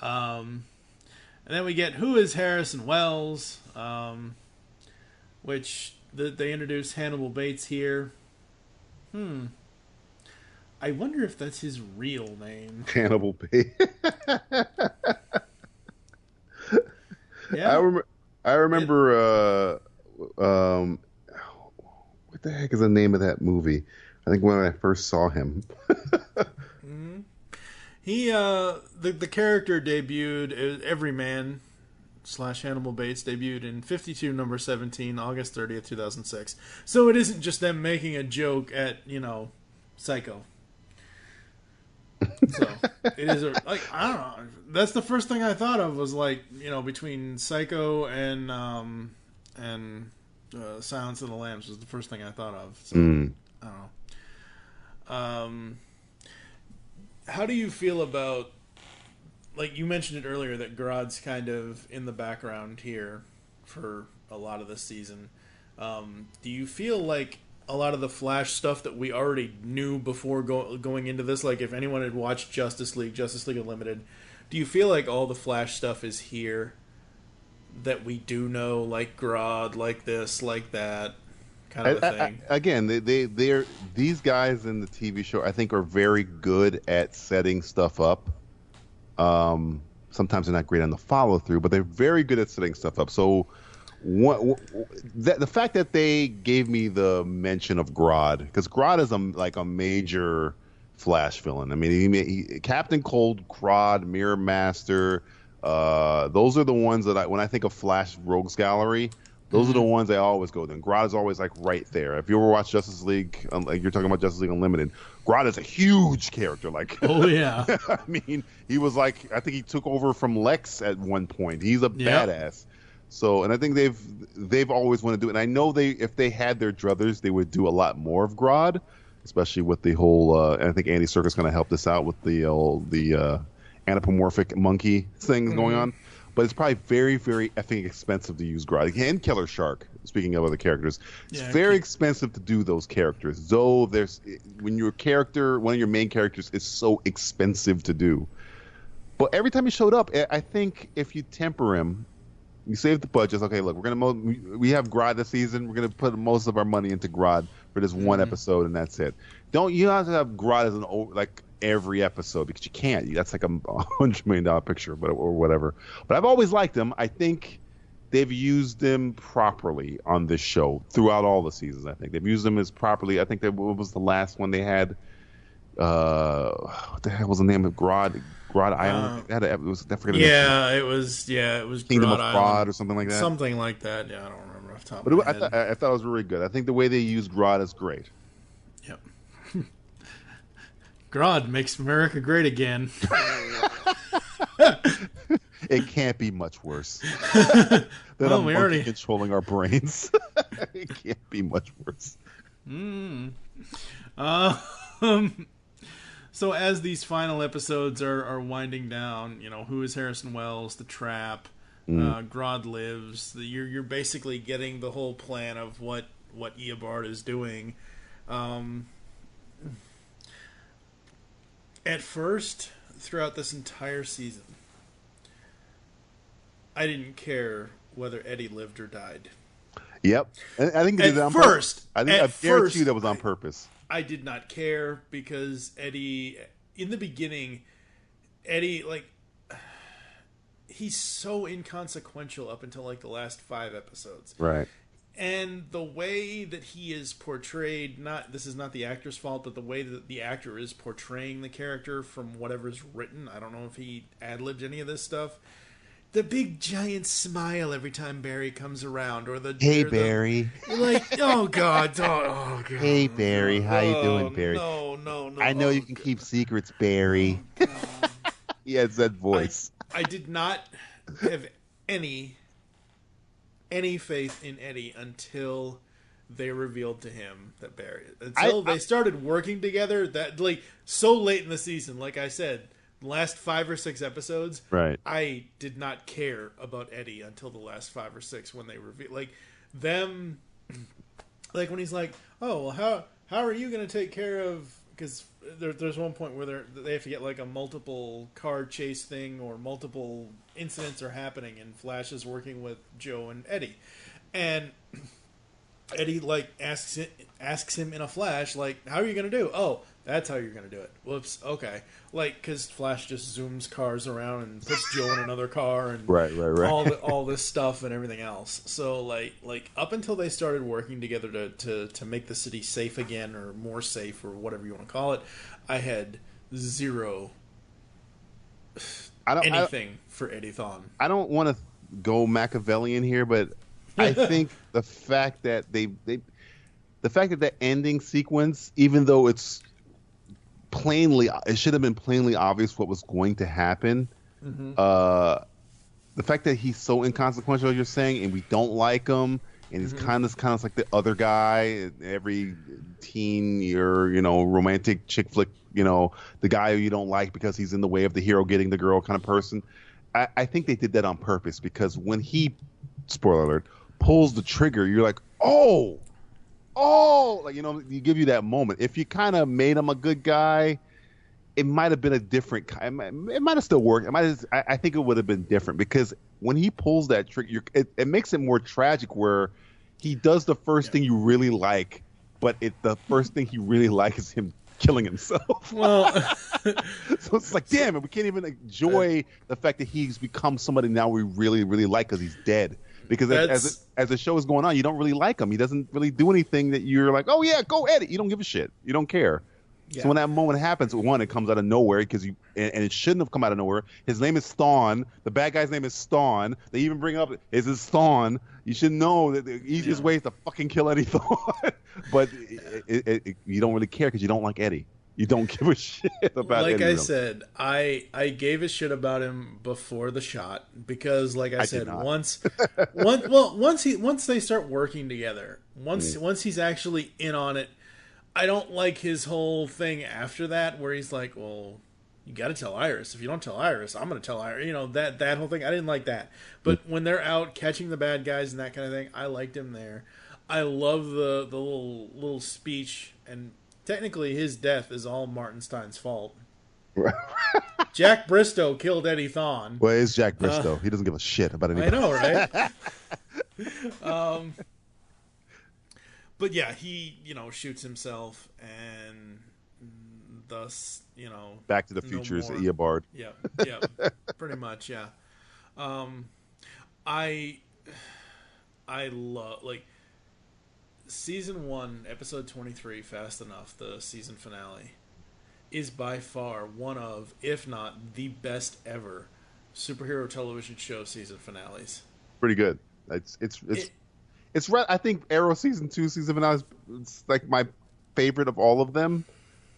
And then we get who is Harrison Wells, which they introduce Hannibal Bates here. I wonder if that's his real name. Hannibal Bates. Yeah. I remember. What the heck is the name of that movie? I think when I first saw him. He the character debuted, Everyman / Hannibal Bates debuted in 52 number 17, August 30th, 2006. So it isn't just them making a joke at, Psycho. So it is I don't know. That's the first thing I thought of was between Psycho and Silence of the Lambs was the first thing I thought of. So, I don't know. How do you feel about, you mentioned it earlier, that Grodd's kind of in the background here for a lot of this season. Do you feel like a lot of the Flash stuff that we already knew before going into this, if anyone had watched Justice League Unlimited, do you feel like all the Flash stuff is here that we do know, like Grodd, like this, like that, kind of a thing? Again, they're these guys in the TV show, I think, are very good at setting stuff up. Sometimes they're not great on the follow through, but they're very good at setting stuff up. So, the fact that they gave me the mention of Grodd, because Grodd is a major Flash villain. I mean, he Captain Cold, Grodd, Mirror Master. Those are the ones that when I think of Flash Rogues Gallery, those are the ones I always go to. And Grodd is always right there. If you ever watch Justice League, you're talking about Justice League Unlimited, Grodd is a huge character. Oh yeah. I mean, he was I think he took over from Lex at one point. He's a badass. So, and I think they've always wanted to do it. And I know if they had their druthers, they would do a lot more of Grodd, especially with the whole. And I think Andy Serkis kind of helped us out with the anthropomorphic monkey thing going on. But it's probably very, very effing expensive to use Grodd. And Killer Shark, speaking of other characters. It's very expensive to do those characters. Though when your character, one of your main characters, is so expensive to do. But every time he showed up, I think if you temper him, you save the budget. Okay, look, we have Grodd this season. We're gonna put most of our money into Grodd for this one episode, and that's it. You don't have to have Grodd as every episode, because you can't. That's like $100 million picture, or whatever. But I've always liked him. I think they've used him properly on this show throughout all the seasons. I think they've used him as properly. I think what was the last one they had? What the hell was the name of Grodd? Grodd Island. It was Kingdom Grodd of Island. Grodd or something like that. Something like that. Yeah, I don't remember off the top But of my head. I thought it was really good. I think the way they used Grodd is great. Yep. Grodd makes America great again. It can't be much worse than Well, a we monkey already- controlling our brains. It can't be much worse. So as these final episodes are winding down, who is Harrison Wells, the trap, Grodd lives. You're basically getting the whole plan of what Eobard is doing. At first, throughout this entire season, I didn't care whether Eddie lived or died. Yep. And I think they did it on At first, purpose. I guarantee you that was on purpose. I did not care because Eddie, in the beginning, he's so inconsequential up until the last 5 episodes. Right. And the way that he is portrayed, this is not the actor's fault, but the way that the actor is portraying the character from whatever's written, I don't know if he ad-libbed any of this stuff. The big giant smile every time Barry comes around, or the Hey Barry, oh god, oh god. Hey Barry, how you doing, Barry? No. I know you can keep secrets, Barry. He has that voice. I did not have any faith in Eddie until they revealed to him that Barry. They started working together. That so late in the season, like I said. Last 5 or 6 episodes, right? I did not care about Eddie until the last 5 or 6 when they revealed them. When he's like, "Oh, well, how are you going to take care of?" Because there's one point where they have to get a multiple car chase thing, or multiple incidents are happening, and Flash is working with Joe and Eddie, and Eddie asks him in a flash, "How are you going to do?" "Oh, that's how you're going to do it." Whoops. Okay. Because Flash just zooms cars around and puts Joe in another car and right. all this stuff and everything else. So up until they started working together to make the city safe again, or more safe, or whatever you want to call it, I had zero anything for Eddie Thawne. I don't want to go Machiavellian here, but I think the fact that that ending sequence, even though it should have been plainly obvious what was going to happen. Mm-hmm. The fact that he's so inconsequential, as you're saying, and we don't like him, and he's kind of like the other guy, every teen or romantic chick flick, the guy who you don't like because he's in the way of the hero getting the girl kind of person. I think they did that on purpose, because when he, spoiler alert, pulls the trigger, you're like, oh, you give you that moment. If you kind of made him a good guy, it might have been a different kind. It might have still worked. I think it would have been different, because when he pulls that trigger, it makes it more tragic, where he does the first thing you really like, but the first thing he really likes is him killing himself. Well, so it's like, damn it, we can't even enjoy the fact that he's become somebody now we really, really like, because he's dead. Because as the show is going on, you don't really like him. He doesn't really do anything that you're like, oh yeah, go Eddie. You don't give a shit. You don't care. Yeah. So when that moment happens, it comes out of nowhere, and it shouldn't have come out of nowhere. His name is Thawne. The bad guy's name is Thawne. They even bring up, is this Thawne? You should know that the easiest way is to fucking kill Eddie Thawne. But you don't really care because you don't like Eddie. You don't give a shit about Eddie. Like I said, I gave a shit about him before the shot, because, like I said, once they start working together, once he's actually in on it, I don't like his whole thing after that, where he's like, well, you got to tell Iris. If you don't tell Iris, I'm going to tell Iris. That whole thing. I didn't like that. But when they're out catching the bad guys and that kind of thing, I liked him there. I love the little speech, and technically his death is all Martin Stein's fault. Jack Bristow killed Eddie Thawne. Well, it's Jack Bristow. He doesn't give a shit about anybody. I know, right? But yeah, he, shoots himself, and thus, Back to the Future is Eobard. Yeah, pretty much, yeah. I love, season 1, episode 23, Fast Enough, the season finale, is by far one of, if not the best ever, superhero television show season finales. Pretty good. It's right. I think Arrow season 2 season finale is like my favorite of all of them,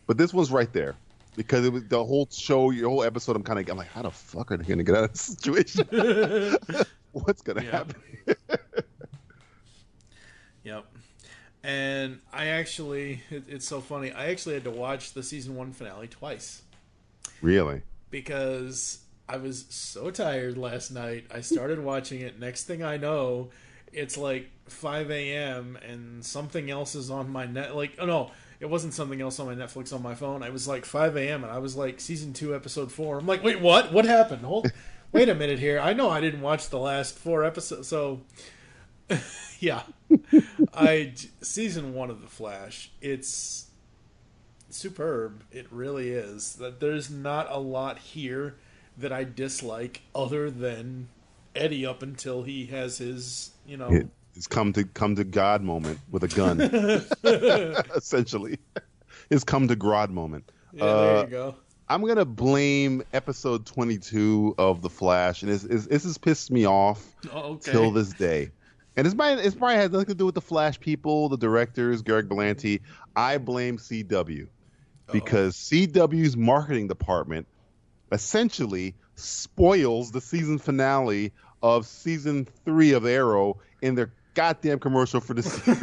but this one's right there. because it was the whole show, your whole episode. I'm like, how the fuck are they going to get out of this situation? What's going to happen? Yep. And I actually, it's so funny. I actually had to watch the season 1 finale twice. Really? Because I was so tired last night. I started watching it. Next thing I know, it's like 5 a.m. and something else is on my net. Like, oh no, it wasn't something else on my Netflix on my phone. I was like 5 a.m. and I was like season 2, episode 4. I'm like, wait, what? What happened? Wait a minute here. I know I didn't watch the last 4 episodes. So, yeah, season 1 of The Flash. It's superb. It really is. That there's not a lot here that I dislike other than Eddie up until he has his, It's come to God moment with a gun. Essentially. His come to God moment. Yeah, there you go. I'm going to blame episode 22 of The Flash, and this has pissed me off till this day. And it's probably has nothing to do with the Flash people, the directors, Greg Berlanti. I blame CW. Because CW's marketing department essentially spoils the season finale of season 3 of Arrow in their goddamn commercial for the season.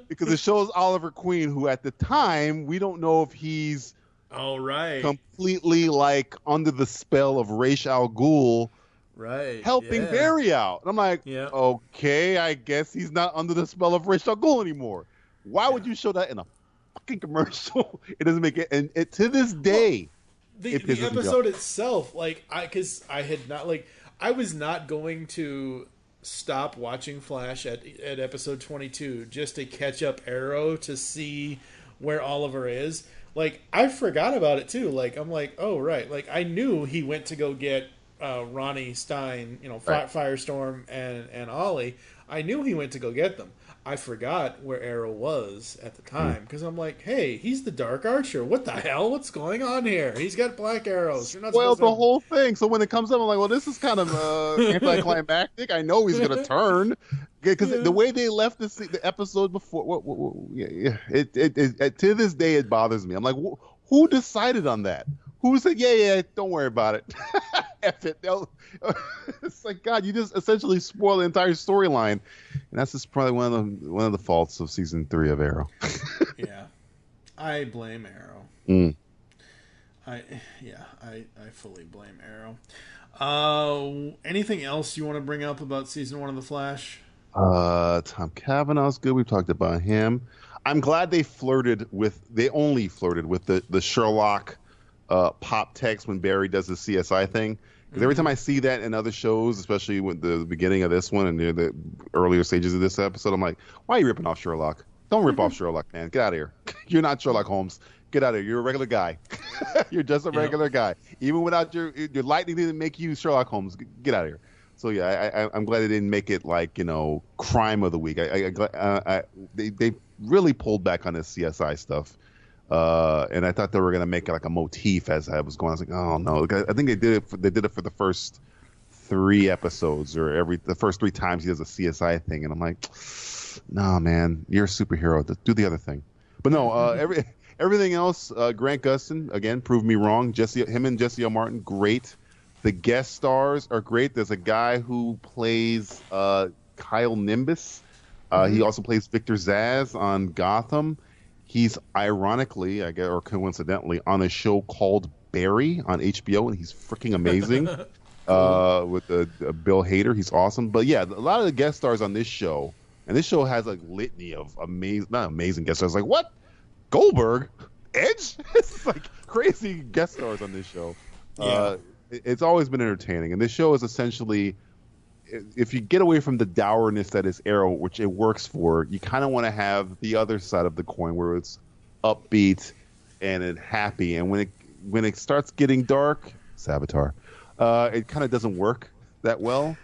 Because it shows Oliver Queen, who at the time, we don't know if he's completely like under the spell of Ra's al Ghul, helping Barry out. And I'm like, okay, I guess he's not under the spell of Ra's al Ghul anymore. Why would you show that in a fucking commercial? It doesn't make it. And to this day, the episode itself, because I was not going to stop watching Flash at episode 22 just to catch up Arrow to see where Oliver is. Like, I forgot about it too. Like, I'm like, oh right. Like, I knew he went to go get Ronnie Stein, Firestorm and Ollie. I knew he went to go get them. I forgot where Arrow was at the time because I'm like, hey, he's the Dark Archer. What the hell? What's going on here? He's got black arrows. You're not the whole thing. So when it comes up, I'm like, well, this is kind of anticlimactic. I know he's going to turn because the way they left the episode before, it to this day it bothers me. I'm like, who decided on that? Who said, yeah, don't worry about it. F it. It's like, God, you just essentially spoil the entire storyline. And that's just probably one of the faults of season 3 of Arrow. Yeah. I blame Arrow. I fully blame Arrow. Anything else you want to bring up about season 1 of The Flash? Tom Cavanaugh's good. We've talked about him. I'm glad they only flirted with the Sherlock pop text when Barry does the CSI thing. Because every time I see that in other shows, especially with the beginning of this one and near the earlier stages of this episode, I'm like, why are you ripping off Sherlock? Don't rip off Sherlock, man. Get out of here. You're not Sherlock Holmes. Get out of here. You're a regular guy. You're just a regular guy. Even without your lightning didn't make you Sherlock Holmes. Get out of here. So yeah, I'm glad they didn't make it like, crime of the week. They really pulled back on this CSI stuff. And I thought they were going to make it like a motif as I was going. I was like, oh no! I think they did it for the first 3 episodes or the first 3 times he does a CSI thing, and I'm like, nah, man, you're a superhero. Do the other thing. But no, everything else. Grant Gustin again proved me wrong. Him and Jesse L. Martin, great. The guest stars are great. There's a guy who plays Kyle Nimbus. He also plays Victor Zsasz on Gotham. He's ironically, I guess, or coincidentally, on a show called Barry on HBO, and he's freaking amazing. With Bill Hader, he's awesome. But yeah, a lot of the guest stars on this show, and this show has a litany of not amazing guest stars. Like what? Goldberg, Edge? It's like crazy guest stars on this show. Yeah. It's always been entertaining, and this show is essentially, if you get away from the dourness that is Arrow, which it works for, you kind of want to have the other side of the coin where it's upbeat and happy. And when it starts getting dark, Savitar, it kind of doesn't work that well.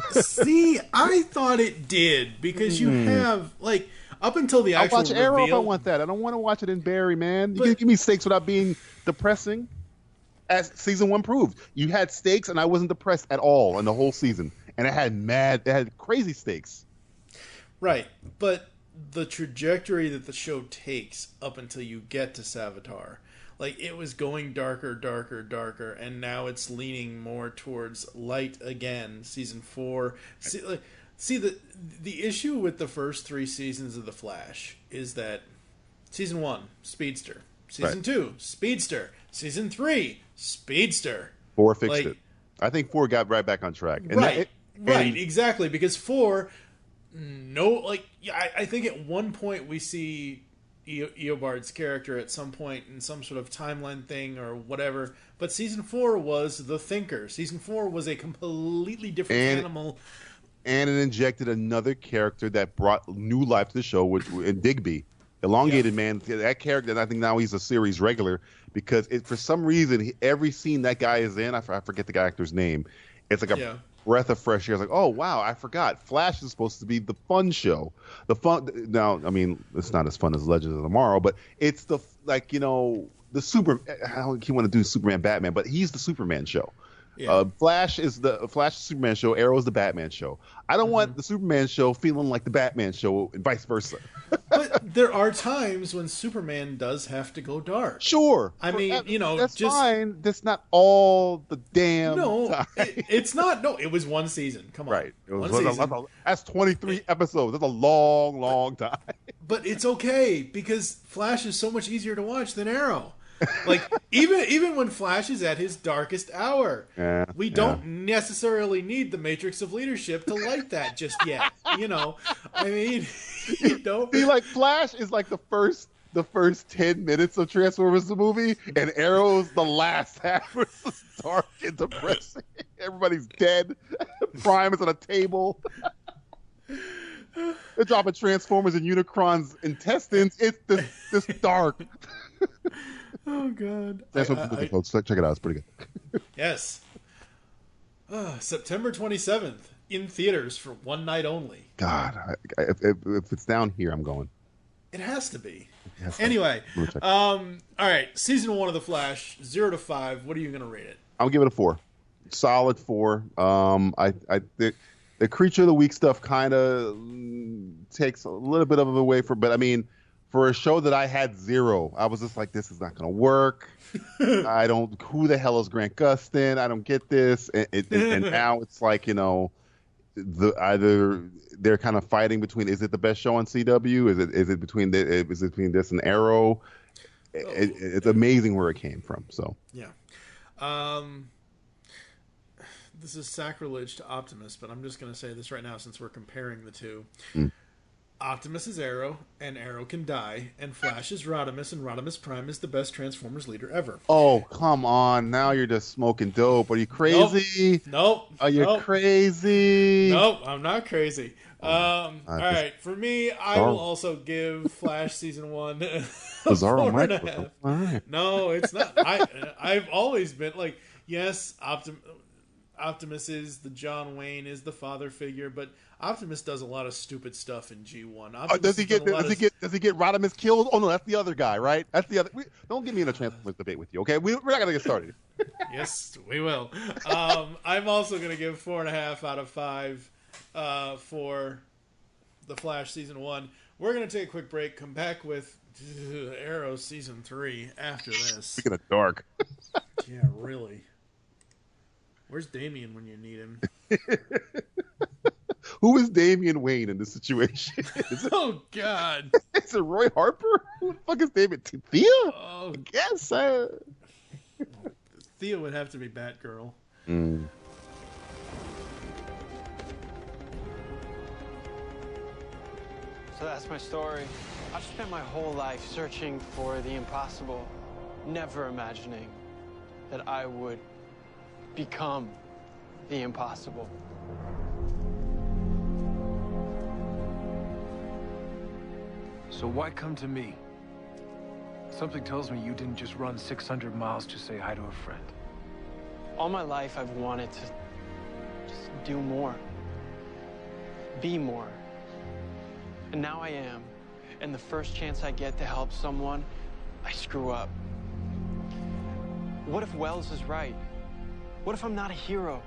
See, I thought it did because you have up until the actual I'll watch Arrow if I want that. I don't want to watch it in Barry, man. You can give me stakes without being depressing. As season 1 proved, you had stakes, and I wasn't depressed at all in the whole season. And it had crazy stakes. Right. But the trajectory that the show takes up until you get to Savitar. Like, it was going darker, darker, darker, and now it's leaning more towards light again. Season 4. See, the issue with the first 3 seasons of The Flash is that Season 1, Speedster. Season 2, Speedster. Season 3, Speedster. 4 fixed it. I think 4 got right back on track. And Right, exactly. Because 4, I think at one point we see Eobard's character at some point in some sort of timeline thing or whatever. But Season 4 was the Thinker. Season 4 was a completely different animal. And it injected another character that brought new life to the show, in Digby. Elongated Man, that character, and I think now he's a series regular because for some reason, every scene that guy is in, I forget the actor's name, it's like a breath of fresh air. It's like, oh, wow, I forgot. Flash is supposed to be the fun show. Now, I mean, it's not as fun as Legends of Tomorrow, but it's the super, I don't want to do Superman, Batman, but he's the Superman show. Yeah. Flash is the Superman show. Arrow is the Batman show. I don't want the Superman show feeling like the Batman show, and vice versa. But there are times when Superman does have to go dark. Sure, I mean, that's fine. That's not all the damn. No, it's not. No, it was one season. Come on, right? That's 23 episodes. That's a long time. But it's okay because Flash is so much easier to watch than Arrow. Like even when Flash is at his darkest hour, we don't necessarily need the Matrix of Leadership to light that just yet. I mean, Be like Flash is like the first 10 minutes of Transformers the movie, and Arrow's the last half is dark and depressing. Everybody's dead. Prime is on a table. They're dropping Transformers and Unicron's intestines. It's this dark. Oh God! That's what check it out. It's pretty good. Yes. September 27th in theaters for one night only. God, if it's down here, I'm going. It has to be. Anyway, all right. Season 1 of The Flash, 0 to 5. What are you going to rate it? I'll give it a 4. Solid 4. The Creature of the Week stuff kind of takes a little bit of it away from, but I mean, for a show that I had 0, I was just like, this is not going to work. Who the hell is Grant Gustin? I don't get this. And now it's like, either they're kind of fighting between, is it the best show on CW? Is it between this and Arrow? It's amazing where it came from. So yeah. This is sacrilege to Optimus, but I'm just going to say this right now since we're comparing the two. Optimus is Arrow, and Arrow can die, and Flash is Rodimus, and Rodimus Prime is the best Transformers leader ever. Oh, come on. Now you're just smoking dope. Are you crazy? Nope. Are you crazy? Nope, I'm not crazy. All right, for me, I will also give Flash Season 1 a 4.5. All right. No, it's not. I've always been like, yes, Optimus is the John Wayne, is the father figure, but Optimus does a lot of stupid stuff in G1. Does he get Rodimus killed? Oh no, that's the other guy, right? That's the other. Don't get me in a Transformers debate with you, okay? We're not gonna get started. Yes, we will. I'm also gonna give 4.5 out of 5 for the Flash Season 1. We're gonna take a quick break. Come back with Arrow Season 3 after this. Speaking of dark. Yeah, really. Where's Damian when you need him? Who is Damian Wayne in this situation? Oh, God. Is it Roy Harper? Who the fuck is Damian? Thea? Oh, I guess. Thea would have to be Batgirl. So that's my story. I've spent my whole life searching for the impossible, never imagining that I would become the impossible. So why come to me? Something tells me you didn't just run 600 miles to say hi to a friend. All my life I've wanted to just do more, be more. And now I am. And the first chance I get to help someone, I screw up. What if Wells is right? What if I'm not a hero?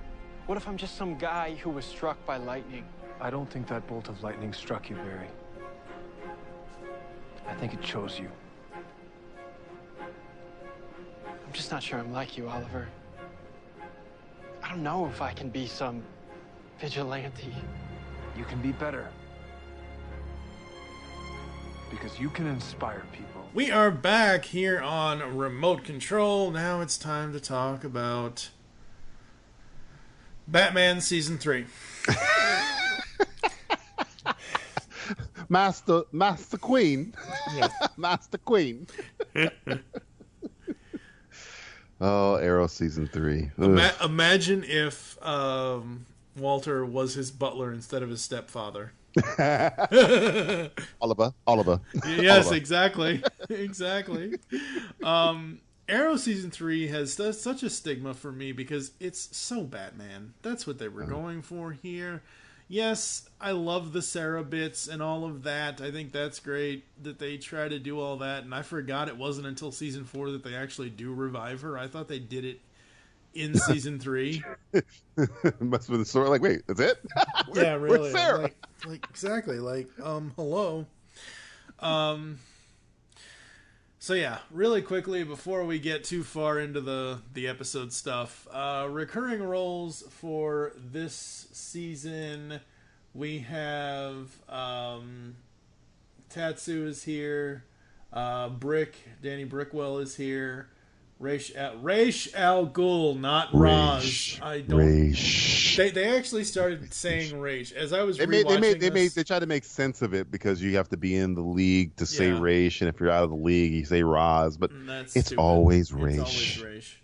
What if I'm just some guy who was struck by lightning? I don't think that bolt of lightning struck you, Barry. I think it chose you. I'm just not sure I'm like you, Oliver. I don't know if I can be some vigilante. You can be better. Because you can inspire people. We are back here on Remote Control. Now it's time to talk about Batman Season 3. Master Queen. Yeah. Master Queen. Oh, Arrow Season 3. Imagine if Walter was his butler instead of his stepfather. Oliver. Yes, Oliver. exactly. Exactly. Arrow Season 3 has such a stigma for me because it's so Batman. That's what they were going for here. Yes, I love the Sarah bits and all of that. I think that's great that they try to do all that. And I forgot it wasn't until Season 4 that they actually do revive her. I thought they did it in Season 3. Must have been the story. Like, wait, that's it? Yeah, really. Where's Sarah? Like exactly. Like, hello. So yeah, really quickly before we get too far into the episode stuff, recurring roles for this season, we have Tatsu is here, Danny Brickwell is here, Ra's al Ghul, not Raz. I don't. Raish. They actually started saying Ra's as I was rewatching They tried to make sense of it because you have to be in the league to say Raish, and if you're out of the league, you say Raz. But it's stupid. always Raish. It's always Raish.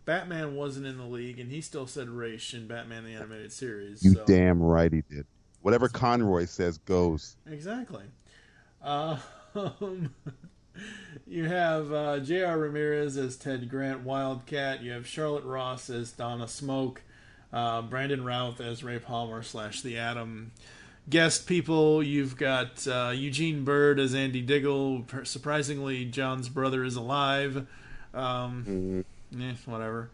Batman wasn't in the league, and he still said Raish in Batman the Animated Series. You damn right he did. Whatever Conroy says goes. Exactly. You have J.R. Ramirez as Ted Grant Wildcat. You have Charlotte Ross as Donna Smoke. Brandon Routh as Ray Palmer / The Atom. Guest people, you've got Eugene Bird as Andy Diggle. Surprisingly, John's brother is alive. Whatever.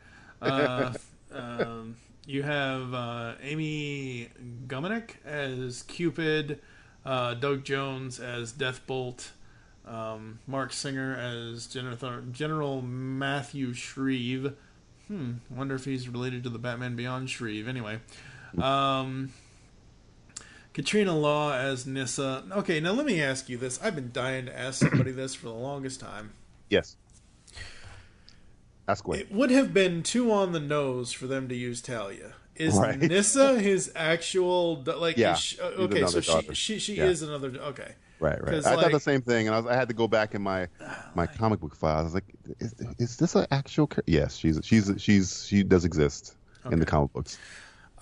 You have Amy Gumenick as Cupid. Doug Jones as Deathbolt. Mark Singer as General Matthew Shreve. Wonder if he's related to the Batman Beyond Shreve. Anyway. Katrina Law as Nyssa. Okay, now let me ask you this. I've been dying to ask somebody this for the longest time. Yes. Ask away. It would have been too on the nose for them to use Talia. Is Nyssa his actual... Like, yeah. Okay, so she is another... Okay. Right. I thought the same thing, and I had to go back in my comic book files. I was like, "Is this an actual?" Yes, she does exist in the comic books.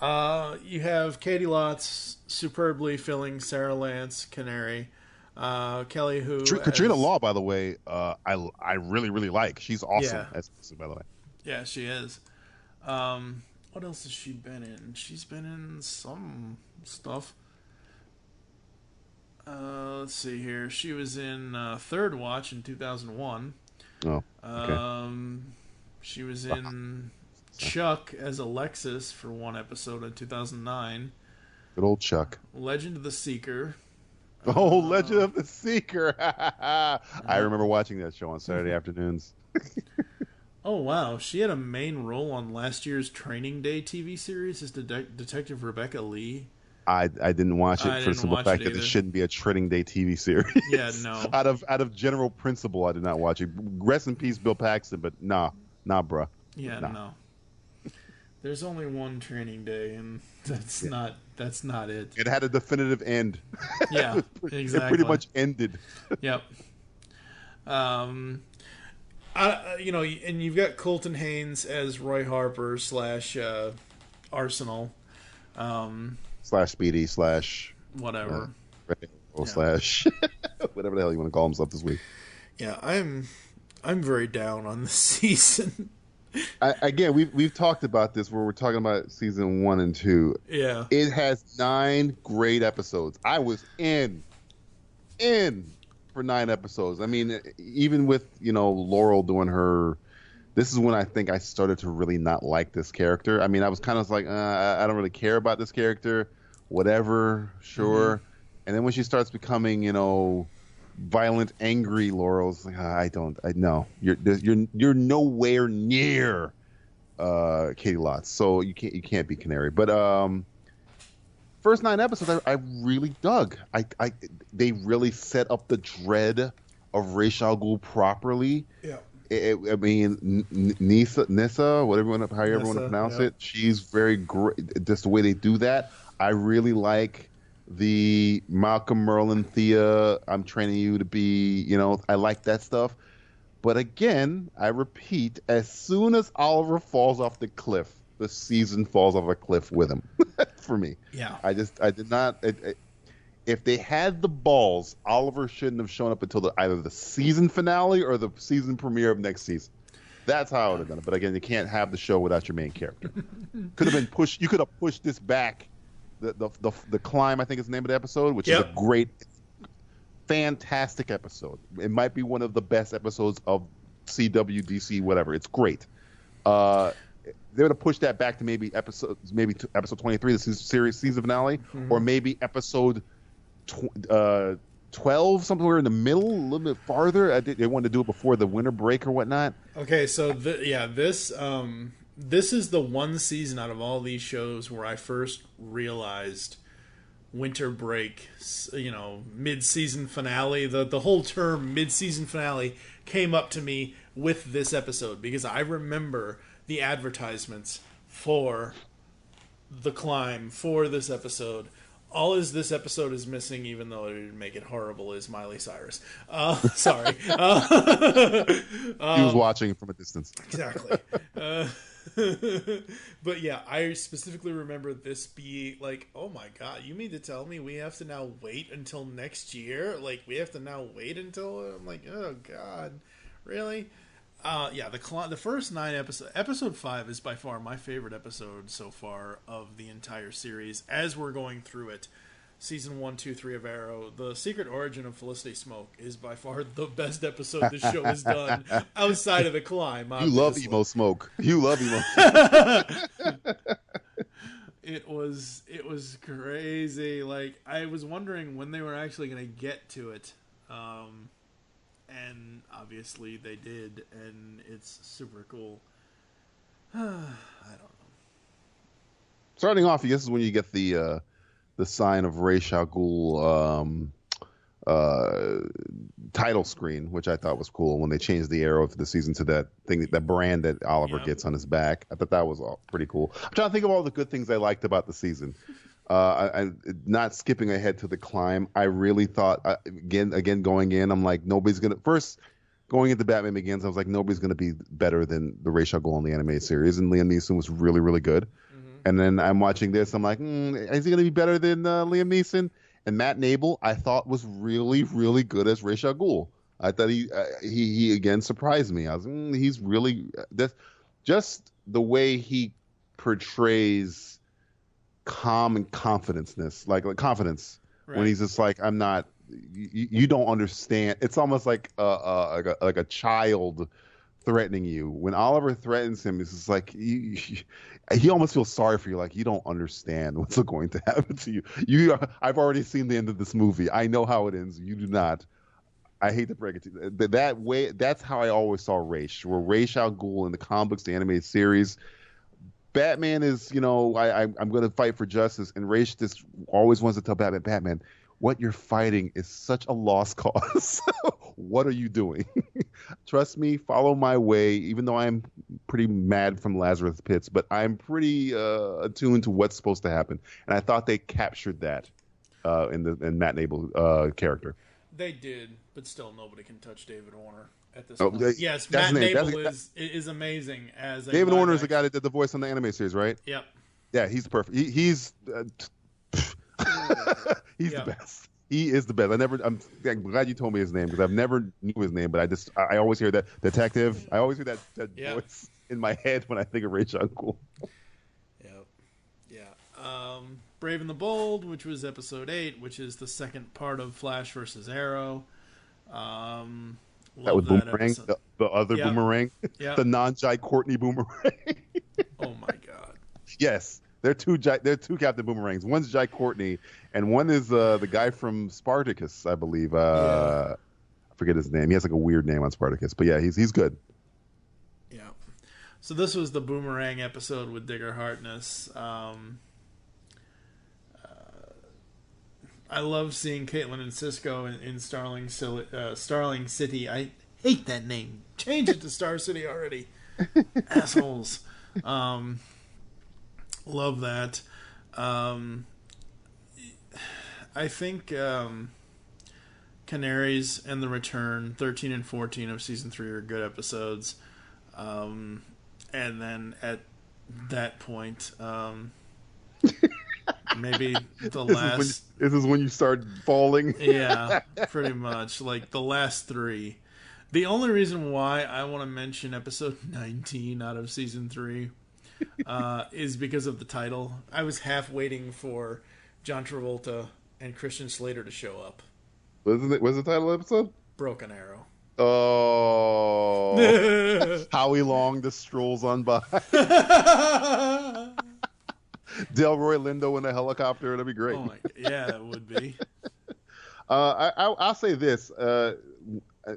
You have Katie Lotz superbly filling Sarah Lance Canary, Kelly Hu. Katrina Law, by the way, I really really like. She's awesome. By the way. Yeah, she is. What else has she been in? She's been in some stuff. Let's see here. She was in Third Watch in 2001. Oh, okay. She was in Chuck as Alexis for one episode in 2009. Good old Chuck. Legend of the Seeker. Oh, Legend of the Seeker. I remember watching that show on Saturday afternoons. Oh, wow. She had a main role on last year's Training Day TV series as Detective Rebecca Lee. I didn't watch it for the simple fact that it shouldn't be a Training Day TV series. Yeah, no. out of general principle, I did not watch it. Rest in peace, Bill Paxton, but nah, bruh. Yeah, no. There's only one Training Day, and that's not it. It had a definitive end. Yeah, exactly. It pretty much ended. Yep. And you've got Colton Haynes as Roy Harper / Arsenal. / Speedy / whatever. / whatever the hell you want to call himself this week. Yeah, I'm very down on this season. Again, we've talked about this where we're talking about season 1 and 2. Yeah. It has 9 great episodes. I was in for 9 episodes. I mean, even with, Laurel doing her... This is when I think I started to really not like this character. I mean, I was kind of like, I don't really care about this character. Whatever, sure. Mm-hmm. And then when she starts becoming, violent, angry Laurel's like, I know you're nowhere near Katie Lotz, so you can't be Canary. But first 9 episodes I really dug. They really set up the dread of Ra's al Ghul properly. Yeah. I mean, Nissa, whatever how you ever want to pronounce it, she's very great. Just the way they do that, I really like the Malcolm Merlin Thea. I'm training you to be, I like that stuff. But again, I repeat, as soon as Oliver falls off the cliff, the season falls off a cliff with him. For me, yeah. I did not. If they had the balls, Oliver shouldn't have shown up until either the season finale or the season premiere of next season. That's how I would have done it. But again, you can't have the show without your main character. Could have been pushed. You could have pushed this back. The Climb, I think is the name of the episode, which is a great, fantastic episode. It might be one of the best episodes of CW, DC, whatever. It's great. They would have pushed that back to maybe episode 23, the season finale, or maybe episode 12, somewhere in the middle, a little bit farther. They wanted to do it before the winter break or whatnot. Okay, so this is the one season out of all these shows where I first realized winter break, mid-season finale. The whole term mid-season finale came up to me with this episode, because I remember the advertisements for The Climb, for this episode. All this episode is missing, even though it didn't make it horrible, is Miley Cyrus. Sorry. He was watching from a distance. Exactly. But yeah, I specifically remember this being like, oh my god, you mean to tell me we have to now wait until next year? Like, we have to now wait until... I'm like, oh god, really? The first 9 episodes... Episode 5 is by far my favorite episode so far of the entire series. As we're going through it, Season 1, 2, 3 of Arrow, The Secret Origin of Felicity Smoke is by far the best episode this show has done outside of The Climb. You love emo smoke. You love emo smoke. It was crazy. Like, I was wondering when they were actually going to get to it. And obviously they did, and it's super cool. I don't know. Starting off, I guess, is when you get the sign of Ra's al Ghul title screen, which I thought was cool when they changed the arrow for the season to that thing, that brand that Oliver gets on his back. I thought that was all pretty cool. I'm trying to think of all the good things I liked about the season. I not skipping ahead to The Climb. I really thought again going in, I'm like, nobody's gonna going into Batman Begins. I was like, nobody's gonna be better than the Ra's al Ghul in the animated series, and Liam Neeson was really, really good. Mm-hmm. And then I'm watching this, I'm like, is he gonna be better than Liam Neeson? And Matt Nable, I thought was really, really good as Ra's al Ghul. I thought he again surprised me. I was he's really just the way he portrays calm and confidence, like confidence, right, when he's just like, I'm not. You don't understand. It's almost like a child threatening you. When Oliver threatens him, it's just like he almost feels sorry for you. Like, you don't understand what's going to happen to you. I've already seen the end of this movie. I know how it ends. You do not. I hate to break it to you. That way, that's how I always saw Ra's. Where Ra's al Ghul in the comic books, the animated series, Batman is, I'm going to fight for justice, and Ra's just always wants to tell Batman, what you're fighting is such a lost cause. What are you doing? Trust me, follow my way, even though I'm pretty mad from Lazarus Pits, but I'm pretty attuned to what's supposed to happen. And I thought they captured that in Matt Nable character. They did, but still nobody can touch David Warner at this point. Yes, Matt Nable is amazing as a David Warner is the guy that did the voice on the anime series, right? Yep. Yeah, he's perfect. He's the best. He is the best. I'm glad you told me his name, because I've never knew his name, but I always hear that detective. I always hear that voice in my head when I think of Ra's al Ghul. Yep. Yeah. Brave and the Bold, which was episode 8, which is the second part of Flash versus Arrow. That was Boomerang, the other Boomerang, the non-Jai Courtney Boomerang. Oh my god! Yes, they're two Captain Boomerangs. One's Jai Courtney, and one is the guy from Spartacus, I believe. forget his name. He has like a weird name on Spartacus, but yeah, he's good. Yeah. So this was the Boomerang episode with Digger Harkness. I love seeing Caitlin and Cisco in Starling City. I hate that name. Change it to Star City already. Assholes. Love that. I think Canaries and The Return, 13 and 14 of season 3 are good episodes. And then at that point, maybe the last... This is when you start falling? Yeah, pretty much. Like the last 3. The only reason why I want to mention episode 19 out of season 3 is because of the title. I was half waiting for John Travolta and Christian Slater to show up. What's the title of the episode? Broken Arrow. Oh. Howie Long just strolls on by. Delroy Lindo in a helicopter. That'd be great. Oh my, yeah, it would be. I'll say this.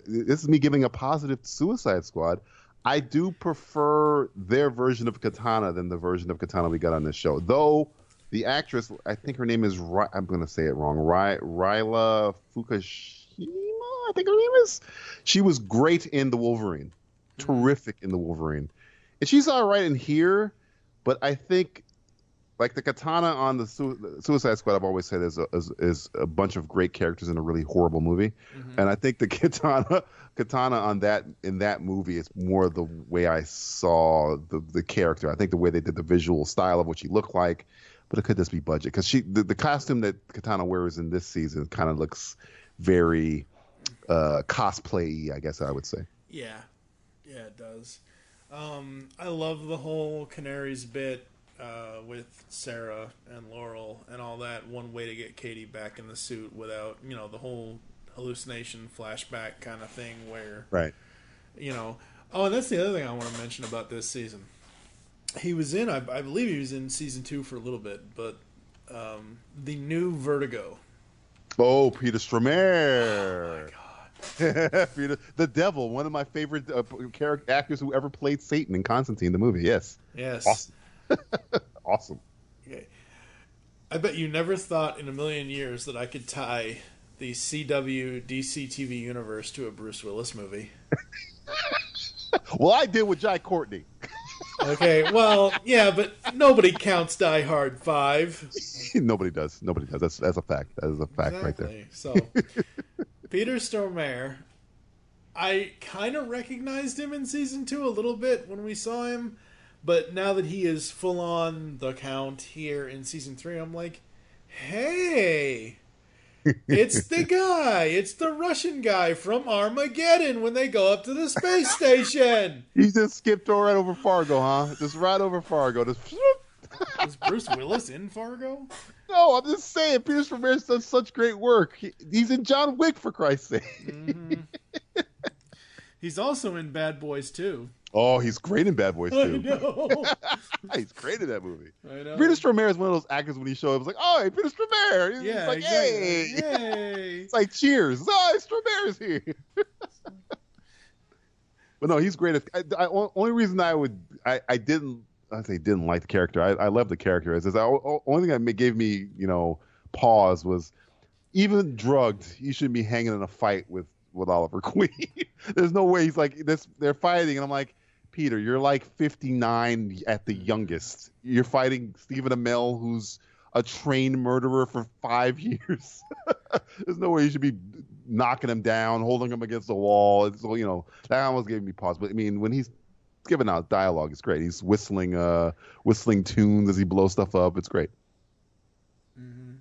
This is me giving a positive to Suicide Squad. I do prefer their version of Katana than the version of Katana we got on this show. Though the actress, I think her name is, I'm going to say it wrong, Ryla Fukushima, I think her name is. She was great in The Wolverine. Terrific in The Wolverine. And she's all right in here, but I think like the Katana on the Suicide Squad, I've always said is a bunch of great characters in a really horrible movie, and I think the Katana on in that movie is more the way I saw the character. I think the way they did the visual style of what she looked like, but it could just be budget because the costume that Katana wears in this season kind of looks very cosplay-y, I guess I would say. Yeah, it does. I love the whole Canaries bit. With Sarah and Laurel and all that, one way to get Katie back in the suit without, the whole hallucination flashback kind of thing where, right. Oh, and that's the other thing I want to mention about this season. He was in, I believe he was in season 2 for a little bit, but the new Vertigo. Oh, Peter Stormare. Oh, my God. Peter, the Devil, one of my favorite actors who ever played Satan in Constantine, the movie. Yes. Awesome. Awesome. Okay. I bet you never thought in a million years that I could tie the CW DC TV universe to a Bruce Willis movie. Well, I did with Jai Courtney. Okay, well, yeah, but nobody counts Die Hard 5. Nobody does. That's a fact. That is a fact right there. So, Peter Stormare, I kind of recognized him in season 2 a little bit when we saw him. But now that he is full on the Count here in season 3, I'm like, hey, it's the guy. It's the Russian guy from Armageddon when they go up to the space station. He just skipped right over Fargo, huh? Just right over Fargo. Just... Is Bruce Willis in Fargo? No, I'm just saying. Peter Stormare does such great work. He's in John Wick, for Christ's sake. Mm-hmm. He's also in Bad Boys 2. Oh, he's great in Bad Boys 2. I know. He's great in that movie. I know. Peter Stormare is one of those actors when he shows up, it's like, oh, hey, Peter Stormare. He's like, exactly. Hey. Yay. It's like, cheers. Oh, Stormare's here. But no, he's great. Only reason I didn't like the character. I love the character. Is the only thing that gave me, pause was even drugged, he shouldn't be hanging in a fight with Oliver Queen. There's no way he's like this. They're fighting, and I'm like, Peter, you're like 59 at the youngest. You're fighting Stephen Amell, who's a trained murderer for 5 years. There's no way you should be knocking him down, holding him against the wall. It's, that almost gave me pause. But I mean, when he's giving out dialogue, it's great. He's whistling tunes as he blows stuff up. It's great. Mm-hmm.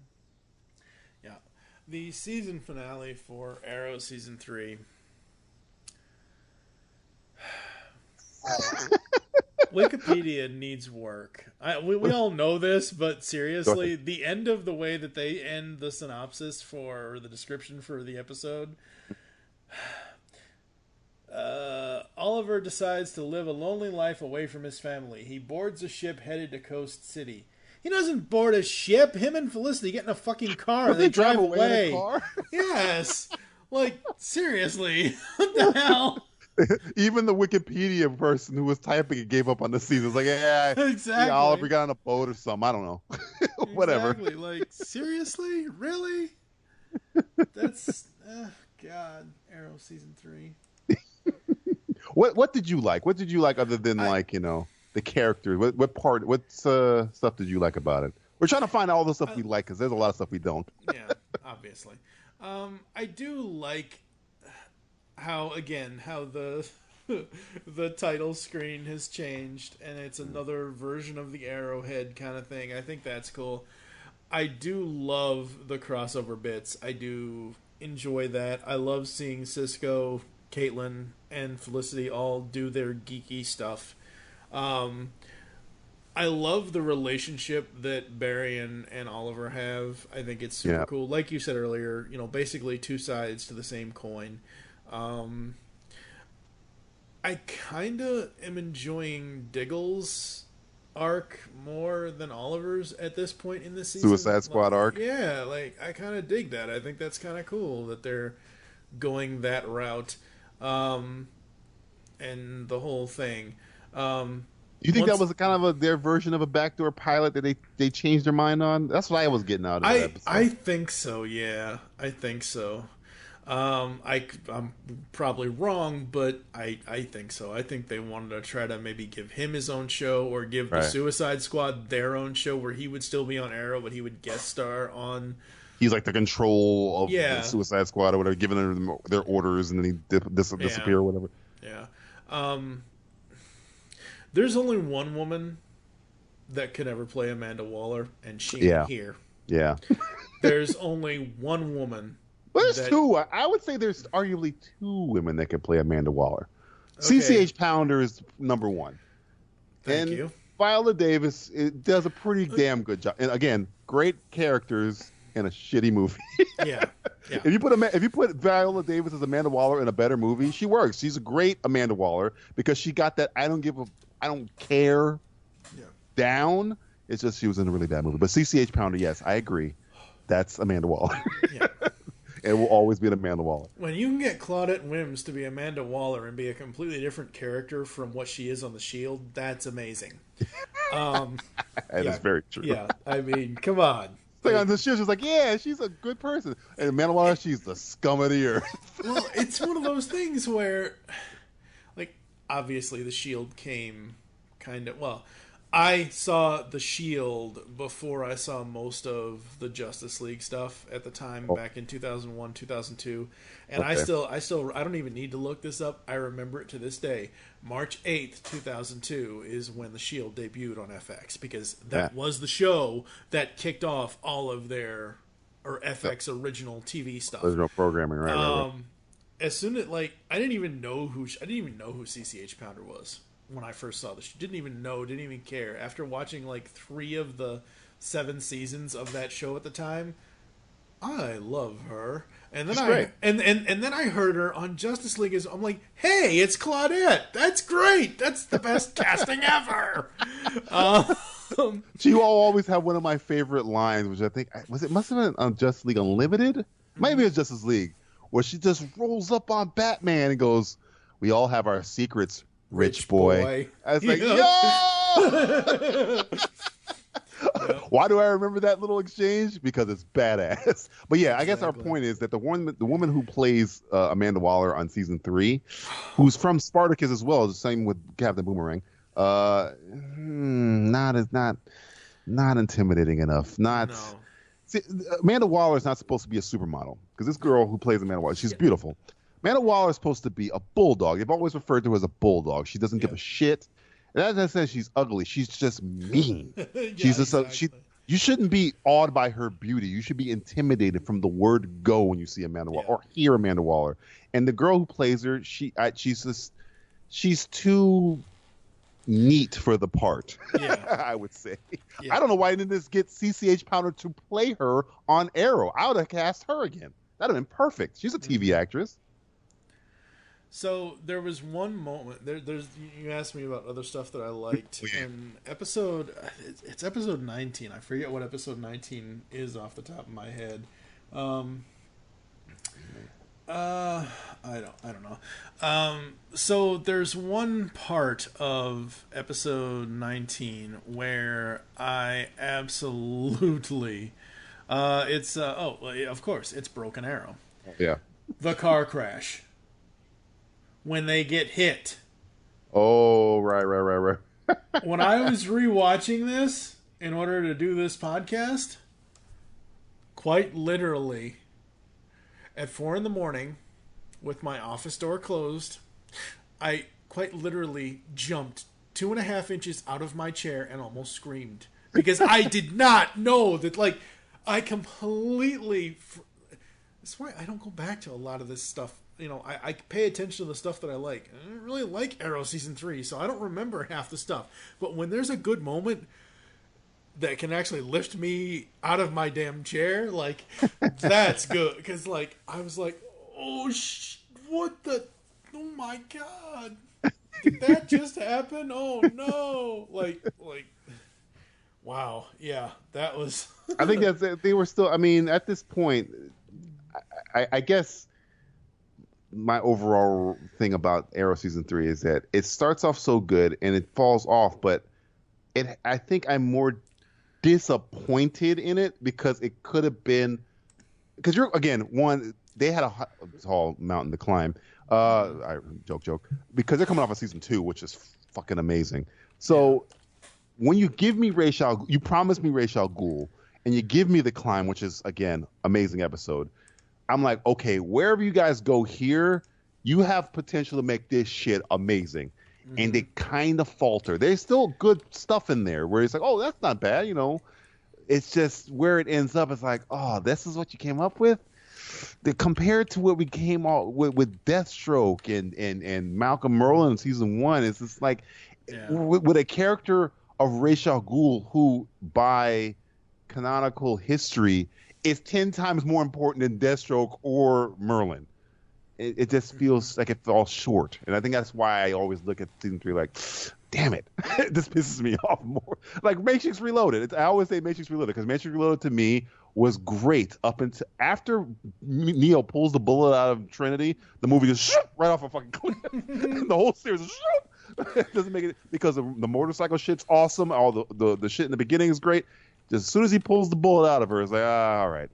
Yeah, the season finale for Arrow season 3. Wikipedia needs work. We all know this, but seriously, the end of the way that they end the synopsis or the description for the episode, Oliver decides to live a lonely life away from his family. He boards a ship headed to Coast City. He doesn't board a ship. Him and Felicity get in a fucking car and they drive away. In a car? Yes. Like, seriously, what the hell? Even the Wikipedia person who was typing it gave up on the season. It's like, yeah, Exactly. Oliver got on a boat or something. I don't know. Whatever. Exactly. Like, seriously? Really? That's, God, Arrow season 3. What did you like? What did you like other than the characters? What stuff did you like about it? We're trying to find all the stuff we like because there's a lot of stuff we don't. Yeah, obviously. I do like how the the title screen has changed and it's another version of the Arrowhead kind of thing. I think that's cool. I do love the crossover bits. I do enjoy that. I love seeing Cisco, Caitlin, and Felicity all do their geeky stuff. I love the relationship that Barry and Oliver have. I think it's super cool. Like you said earlier, basically two sides to the same coin. I kind of am enjoying Diggle's arc more than Oliver's at this point in the season. Suicide Squad arc? Yeah, I kind of dig that. I think that's kind of cool that they're going that route. And the whole thing. You think that was kind of their version of a backdoor pilot that they changed their mind on? That's what I was getting out of that episode. I think so, yeah. I think so. I'm probably wrong, but I think so. I think they wanted to try to maybe give him his own show or give the Suicide Squad their own show where he would still be on Arrow, but he would guest star on... He's like the control of the Suicide Squad or whatever, giving them their orders and then he disappear or whatever. Yeah. There's only one woman that could ever play Amanda Waller, and she ain't here. Yeah. There's only one woman. Well, there's two. I would say there's arguably two women that could play Amanda Waller. Okay. CCH Pounder is number one. Thank you. Viola Davis does a pretty damn good job. And again, great characters in a shitty movie. Yeah. If you put Viola Davis as Amanda Waller in a better movie, she works. She's a great Amanda Waller because she got that I don't care down. It's just she was in a really bad movie. But CCH Pounder, yes, I agree. That's Amanda Waller. Yeah. It will always be an Amanda Waller. When you can get Claudette Wims to be Amanda Waller and be a completely different character from what she is on The Shield, that's amazing. That is very true. Yeah, I mean, come on. Like on The Shield, she's like, yeah, she's a good person. And Amanda Waller, she's the scum of the earth. Well, it's one of those things where, like, obviously The Shield came kind of, well, I saw The Shield before I saw most of the Justice League stuff at the time, back in 2001, 2002. And I don't even need to look this up. I remember it to this day. March 8th, 2002 is when The Shield debuted on FX, because that was the show that kicked off all of their, or FX original TV stuff. Original programming, right. As soon as, I didn't even know who CCH Pounder was. When I first saw this, didn't even care. After watching 3 of the 7 seasons of that show at the time, I love her. And then and then I heard her on Justice League. I'm like, hey, it's Claudette. That's great. That's the best casting ever. She will always have one of my favorite lines, which I think must have been on Justice League Unlimited. Maybe it's Justice League, where she just rolls up on Batman and goes, "We all have our secrets. Rich boy." I was like, yo! Why do I remember that little exchange? Because it's badass. But yeah, I guess our point is that the woman who plays Amanda Waller on season 3, who's from Spartacus as well, is the same with Captain Boomerang. Not intimidating enough. See, Amanda Waller is not supposed to be a supermodel, because this girl who plays Amanda Waller, she's beautiful. Amanda Waller is supposed to be a bulldog. They've always referred to her as a bulldog. She doesn't give a shit. And that doesn't say she's ugly. She's just mean. She's just you shouldn't be awed by her beauty. You should be intimidated from the word go when you see Amanda Waller or hear Amanda Waller. And the girl who plays her, she's too neat for the part. Yeah. I would say. Yeah. I don't know why didn't this get CCH Pounder to play her on Arrow. I would have cast her again. That'd have been perfect. She's a TV actress. So there was one moment. You asked me about other stuff that I liked. And it's episode 19. I forget what episode 19 is off the top of my head. I don't know. So there's one part of episode 19 where I absolutely, of course, it's Broken Arrow. Yeah. The car crash. When they get hit. Oh, right. When I was rewatching this in order to do this podcast, quite literally, at 4 a.m, with my office door closed, I quite literally jumped 2.5 inches out of my chair and almost screamed. Because I did not know that, like, I completely... That's why I don't go back to a lot of this stuff. You know, I pay attention to the stuff that I like. I don't really like Arrow Season 3, so I don't remember half the stuff. But when there's a good moment that can actually lift me out of my damn chair, like, that's good. Because, like, I was like, oh, what the... Oh, my God. Did that just happen? Oh, no. Like, wow. Yeah, that was... I think they were still... I mean, at this point... I guess my overall thing about Arrow Season 3 is that it starts off so good and it falls off, but I think I'm more disappointed in it because it could have been... Because they had a tall mountain to climb. Joke. Because they're coming off of Season 2, which is fucking amazing. So when you give me you promise me Ra's al Ghul, and you give me The Climb, which is, again, amazing episode, I'm like, okay, wherever you guys go here, you have potential to make this shit amazing. Mm-hmm. And they kind of falter. There's still good stuff in there where it's like, oh, that's not bad, you know. It's just where it ends up, it's like, oh, this is what you came up with? Compared to what we came out with Deathstroke and Malcolm Merlin in Season 1, it's just like, with a character of Ra's al Ghul who, by canonical history, is 10 times more important than Deathstroke or Merlin. It just feels like it falls short. And I think that's why I always look at Season 3 like, damn it. This pisses me off more. Like Matrix Reloaded. I always say Matrix Reloaded because Matrix Reloaded to me was great up until after Neo pulls the bullet out of Trinity, the movie just right off a fucking cliff. The whole series is it doesn't make it because the motorcycle shit's awesome. All the shit in the beginning is great. Just as soon as he pulls the bullet out of her, it's like, all right.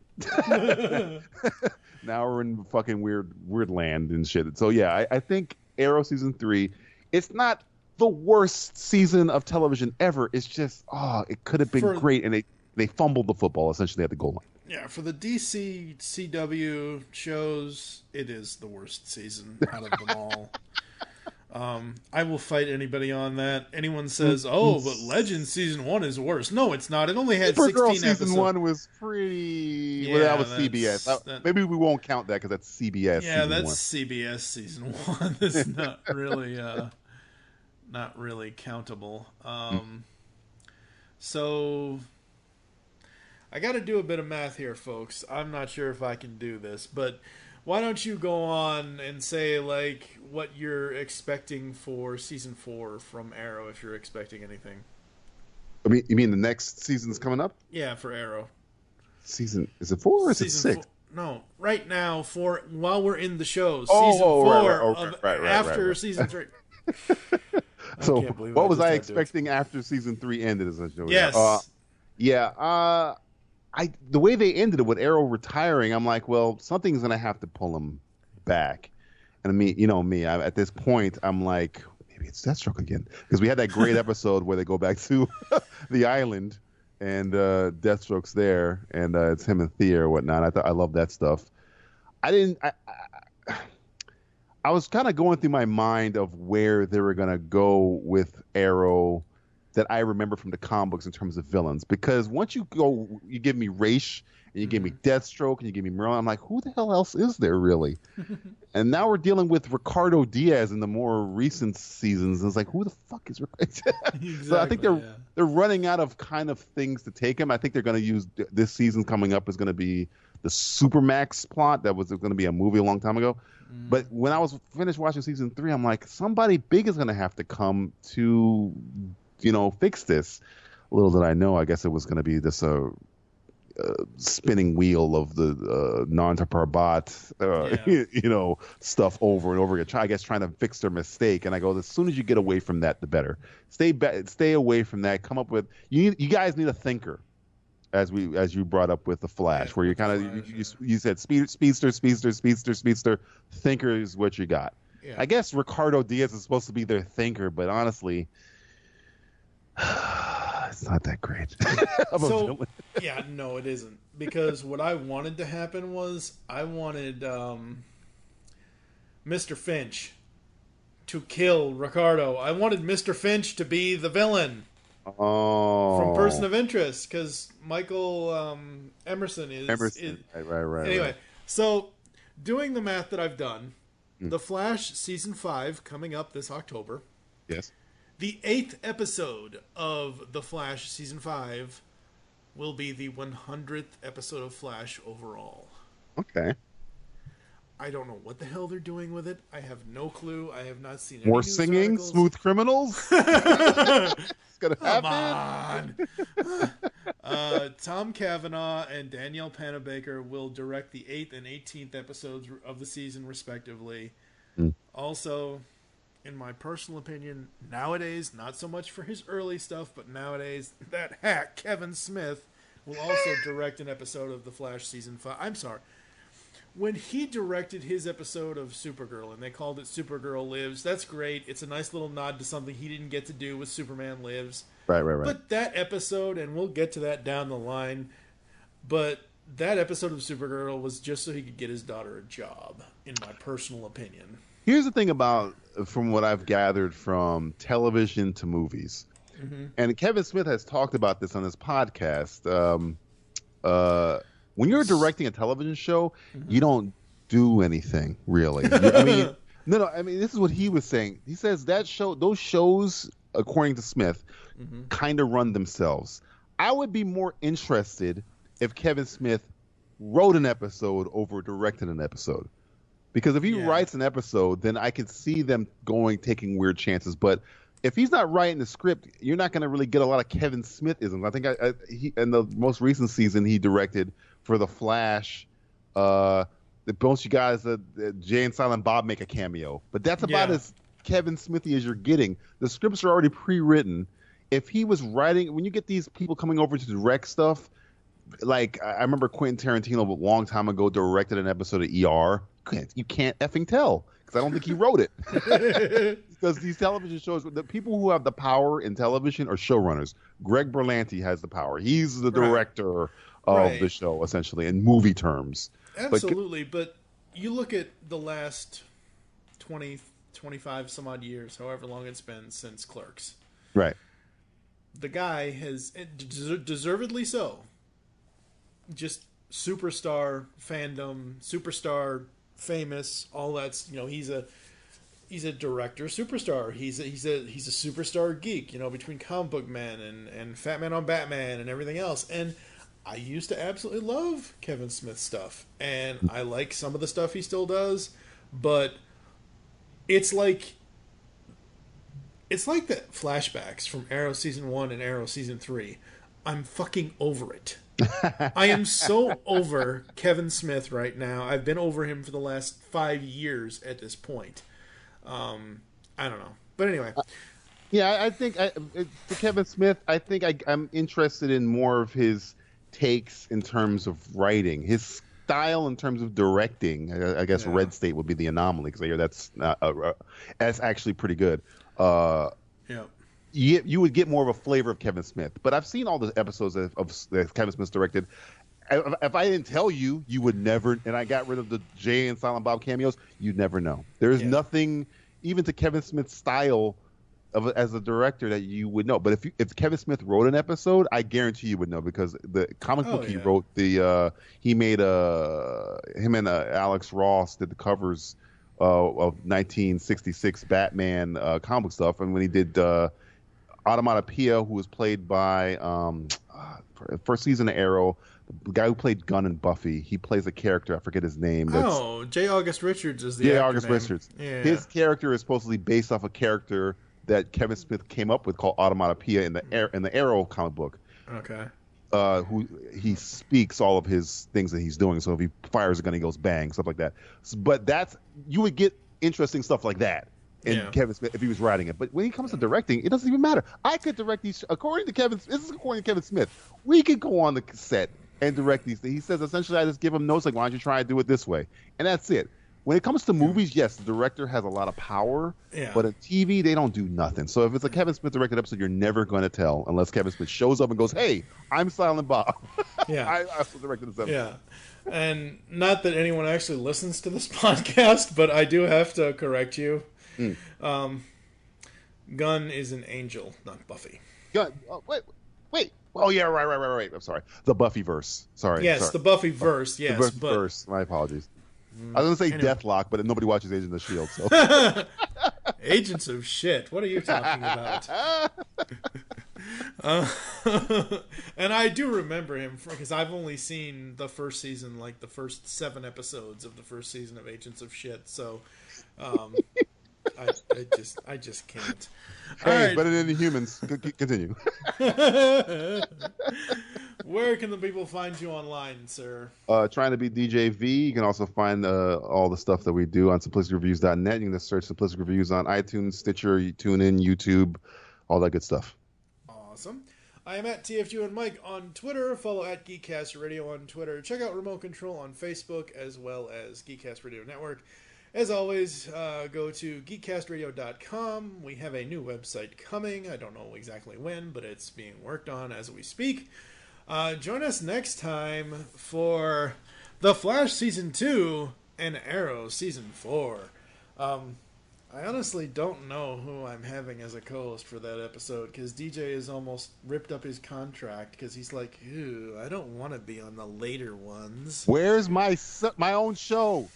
Now we're in fucking weird land and shit. So yeah, I think Arrow Season 3, it's not the worst season of television ever. It's just, it could have been great, and they fumbled the football essentially at the goal line. Yeah, for the DC CW shows, it is the worst season out of them all. I will fight anybody on that. Anyone says, but Legends Season 1 is worse. No, it's not. It only had 16 episodes. Season 1 was pretty... Yeah, that was CBS. Maybe we won't count that because that's CBS Yeah, that's CBS Season 1. It's not really countable. So... I got to do a bit of math here, folks. I'm not sure if I can do this, but why don't you go on and say, like, what you're expecting for Season 4 from Arrow, if you're expecting anything. I mean, you mean the next season's coming up? Yeah, for Arrow. Is it 4 or is it 6? No, right now, while we're in the shows. Season 4 after Season 3. So, what was I expecting after Season 3 ended? Essentially? Yes. The way they ended it with Arrow retiring, I'm like, well, something's gonna have to pull him back. And I mean, at this point, I'm like, maybe it's Deathstroke again, because we had that great episode where they go back to the island and Deathstroke's there, and it's him and Thea or whatnot. I love that stuff. I was kind of going through my mind of where they were gonna go with Arrow that I remember from the comic books in terms of villains. Because once you give me Ra's, and you give me Deathstroke, and you give me Merlin, I'm like, who the hell else is there, really? And now we're dealing with Ricardo Diaz in the more recent seasons. And it's like, who the fuck is Ricardo? Exactly, so I think they're running out of kind of things to take him. I think they're going to use this season coming up is going to be the Supermax plot that was going to be a movie a long time ago. But when I was finished watching Season 3, I'm like, somebody big is going to have to come to... fix this. Little did I know, I guess it was going to be this spinning wheel of the Nanta Parbat, stuff over and over again. I guess trying to fix their mistake. And I go, as soon as you get away from that, the better. Stay away from that. Come up with you guys need a thinker, as you brought up with the Flash, where you kind of you said speedster. Thinker is what you got. Yeah. I guess Ricardo Diaz is supposed to be their thinker, but honestly, it's not that great. No, it isn't. Because what I wanted to happen was I wanted Mr. Finch to kill Ricardo. I wanted Mr. Finch to be the villain from Person of Interest, because Michael Emerson is... Right. Anyway, so doing the math that I've done, The Flash Season 5 coming up this October. Yes. The 8th episode of The Flash Season 5 will be the 100th episode of Flash overall. Okay. I don't know what the hell they're doing with it. I have no clue. I have not seen any more news singing, articles. Smooth Criminals. It's gonna happen. Come on. Tom Cavanaugh and Danielle Panabaker will direct the 8th and 18th episodes of the season, respectively. Also, in my personal opinion, nowadays, not so much for his early stuff, but nowadays, that hack, Kevin Smith, will also direct an episode of The Flash Season 5. I'm sorry. When he directed his episode of Supergirl, and they called it Supergirl Lives, that's great. It's a nice little nod to something he didn't get to do with Superman Lives. Right. But that episode, and we'll get to that down the line, but that episode of Supergirl was just so he could get his daughter a job, in my personal opinion. Here's the thing about, from what I've gathered from television to movies, and Kevin Smith has talked about this on his podcast, when you're directing a television show, you don't do anything, really. I mean, this is what he was saying. He says those shows, according to Smith, kind of run themselves. I would be more interested if Kevin Smith wrote an episode over directing an episode. Because if he writes an episode, then I could see them taking weird chances. But if he's not writing the script, you're not going to really get a lot of Kevin Smith-isms. I think he in the most recent season he directed for The Flash, the most you guys, Jay and Silent Bob make a cameo. But that's about as Kevin Smithy as you're getting. The scripts are already pre-written. If he was writing, when you get these people coming over to direct stuff, like I remember Quentin Tarantino a long time ago directed an episode of ER. You can't effing tell, because I don't think he wrote it. Because these television shows, the people who have the power in television are showrunners. Greg Berlanti has the power. He's the director of the show, essentially, in movie terms. Absolutely, but you look at the last 20, 25 some odd years, however long it's been since Clerks. Right. The guy has, deservedly so, just superstar fandom, superstar famous, all that's, he's a director superstar. He's a superstar geek, between Comic Book Man and Fat Man on Batman and everything else. And I used to absolutely love Kevin Smith stuff, and I like some of the stuff he still does, but it's like the flashbacks from Arrow Season 1 and Arrow Season 3. I'm fucking over it. I am so over Kevin Smith right now. I've been over him for the last 5 years at this point. I don't know. But anyway. I think for Kevin Smith, I think I'm interested in more of his takes in terms of writing. His style in terms of directing, I guess Red State would be the anomaly, because I hear that's actually pretty good. You would get more of a flavor of Kevin Smith. But I've seen all the episodes of that Kevin Smith directed. If I didn't tell you, you would never. And I got rid of the Jay and Silent Bob cameos. You'd never know. There is nothing, even to Kevin Smith's style as a director, that you would know. But if Kevin Smith wrote an episode, I guarantee you would know, because the comic book he wrote, he made him and Alex Ross did the covers of 1966 Batman comic book stuff, and when he did Automatopoeia, who was played by first season of Arrow, the guy who played Gunn and Buffy, he plays a character, I forget his name. J. August Richards is the J. actor August name. Richards. Yeah. His character is supposedly based off a character that Kevin Smith came up with called Automatopoeia in the Arrow comic book. Okay. who he speaks all of his things that he's doing. So if he fires a gun, he goes bang, stuff like that. But you would get interesting stuff like that in Kevin Smith if he was writing it. But when he comes to directing, it doesn't even matter. I could direct these according to Kevin Smith. We could go on the set and direct these things. He says essentially I just give him notes like, why don't you try and do it this way, and that's it. When it comes to movies, yes, the director has a lot of power, but in TV, they don't do nothing. So if it's a Kevin Smith directed episode, you're never going to tell unless Kevin Smith shows up and goes, hey, I'm Silent Bob. Yeah. I also directed this episode. Yeah. And not that anyone actually listens to this podcast, but I do have to correct you. Gunn is an angel, not Buffy. Gunn, wait. Oh, yeah, right. I'm sorry. The Buffy verse. Sorry. Yes, the Buffy verse, yes. The Buffy verse. My apologies. I was going to say Deathlock, but nobody watches Agents of S.H.I.E.L.D. So. Agents of shit. What are you talking about? And I do remember him because I've only seen the first season, like the first 7 episodes of the first season of Agents of Shit. So I just can't. Hey, right. Better than the humans. Continue. Where can the people find you online, sir? Trying to be DJ V. You can also find all the stuff that we do on simplisticreviews.net. You can just search Simplistic Reviews on iTunes, Stitcher, TuneIn, YouTube, all that good stuff. Awesome. I am at TFG and Mike on Twitter. Follow at Geekcast Radio on Twitter. Check out Remote Control on Facebook as well as Geekcast Radio Network. As always, go to geekcastradio.com. We have a new website coming. I don't know exactly when, but it's being worked on as we speak. Join us next time for The Flash Season 2 and Arrow Season 4. I honestly don't know who I'm having as a co-host for that episode because DJ has almost ripped up his contract because he's like, ew, I don't want to be on the later ones. Where's my own show?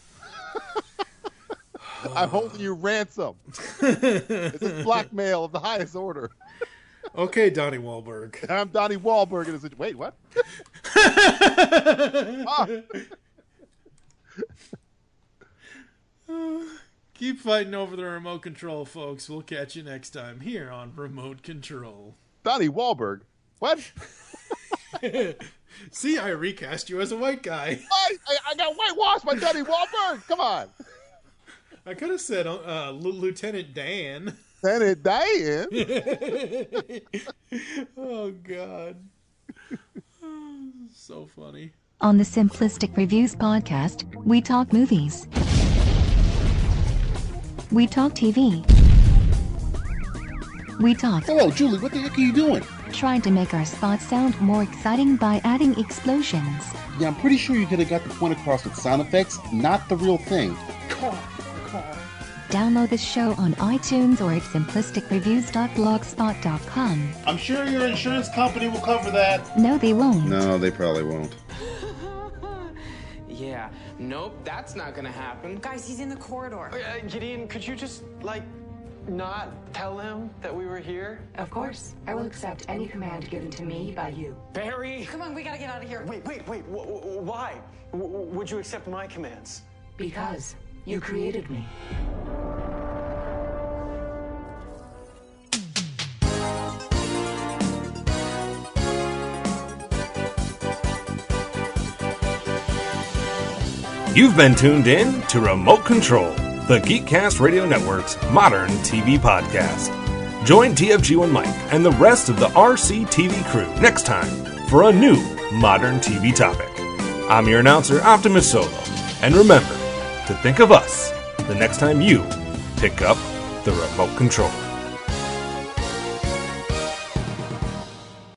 I'm holding you ransom. This is blackmail of the highest order. Okay, Donnie Wahlberg. I'm Donnie Wahlberg in a situation. Wait, what? Keep fighting over the remote control, folks. We'll catch you next time here on Remote Control. Donnie Wahlberg? What? See, I recast you as a white guy. I got whitewashed by Donnie Wahlberg. Come on. I could have said Lieutenant Dan. Lieutenant Dan? Oh, God. So funny. On the Simplistic Reviews podcast, we talk movies. We talk TV. We talk... Hello, Julie, what the heck are you doing? Trying to make our spots sound more exciting by adding explosions. Yeah, I'm pretty sure you could have got the point across with sound effects, not the real thing. Car. Download this show on iTunes or at simplisticreviews.blogspot.com. I'm sure your insurance company will cover that. No, they won't. No, they probably won't. Yeah, nope, that's not gonna happen. Guys, he's in the corridor. Gideon, could you just, not tell him that we were here? Of course. I will accept any command given to me by you. Barry! Come on, we gotta get out of here. Wait, why? Would you accept my commands? Because you created me. You've been tuned in to Remote Control, the Geekcast Radio Network's modern TV podcast. Join TFG and Mike and the rest of the RC TV crew next time for a new modern TV topic. I'm your announcer, Optimus Solo, and remember to think of us the next time you pick up the remote control.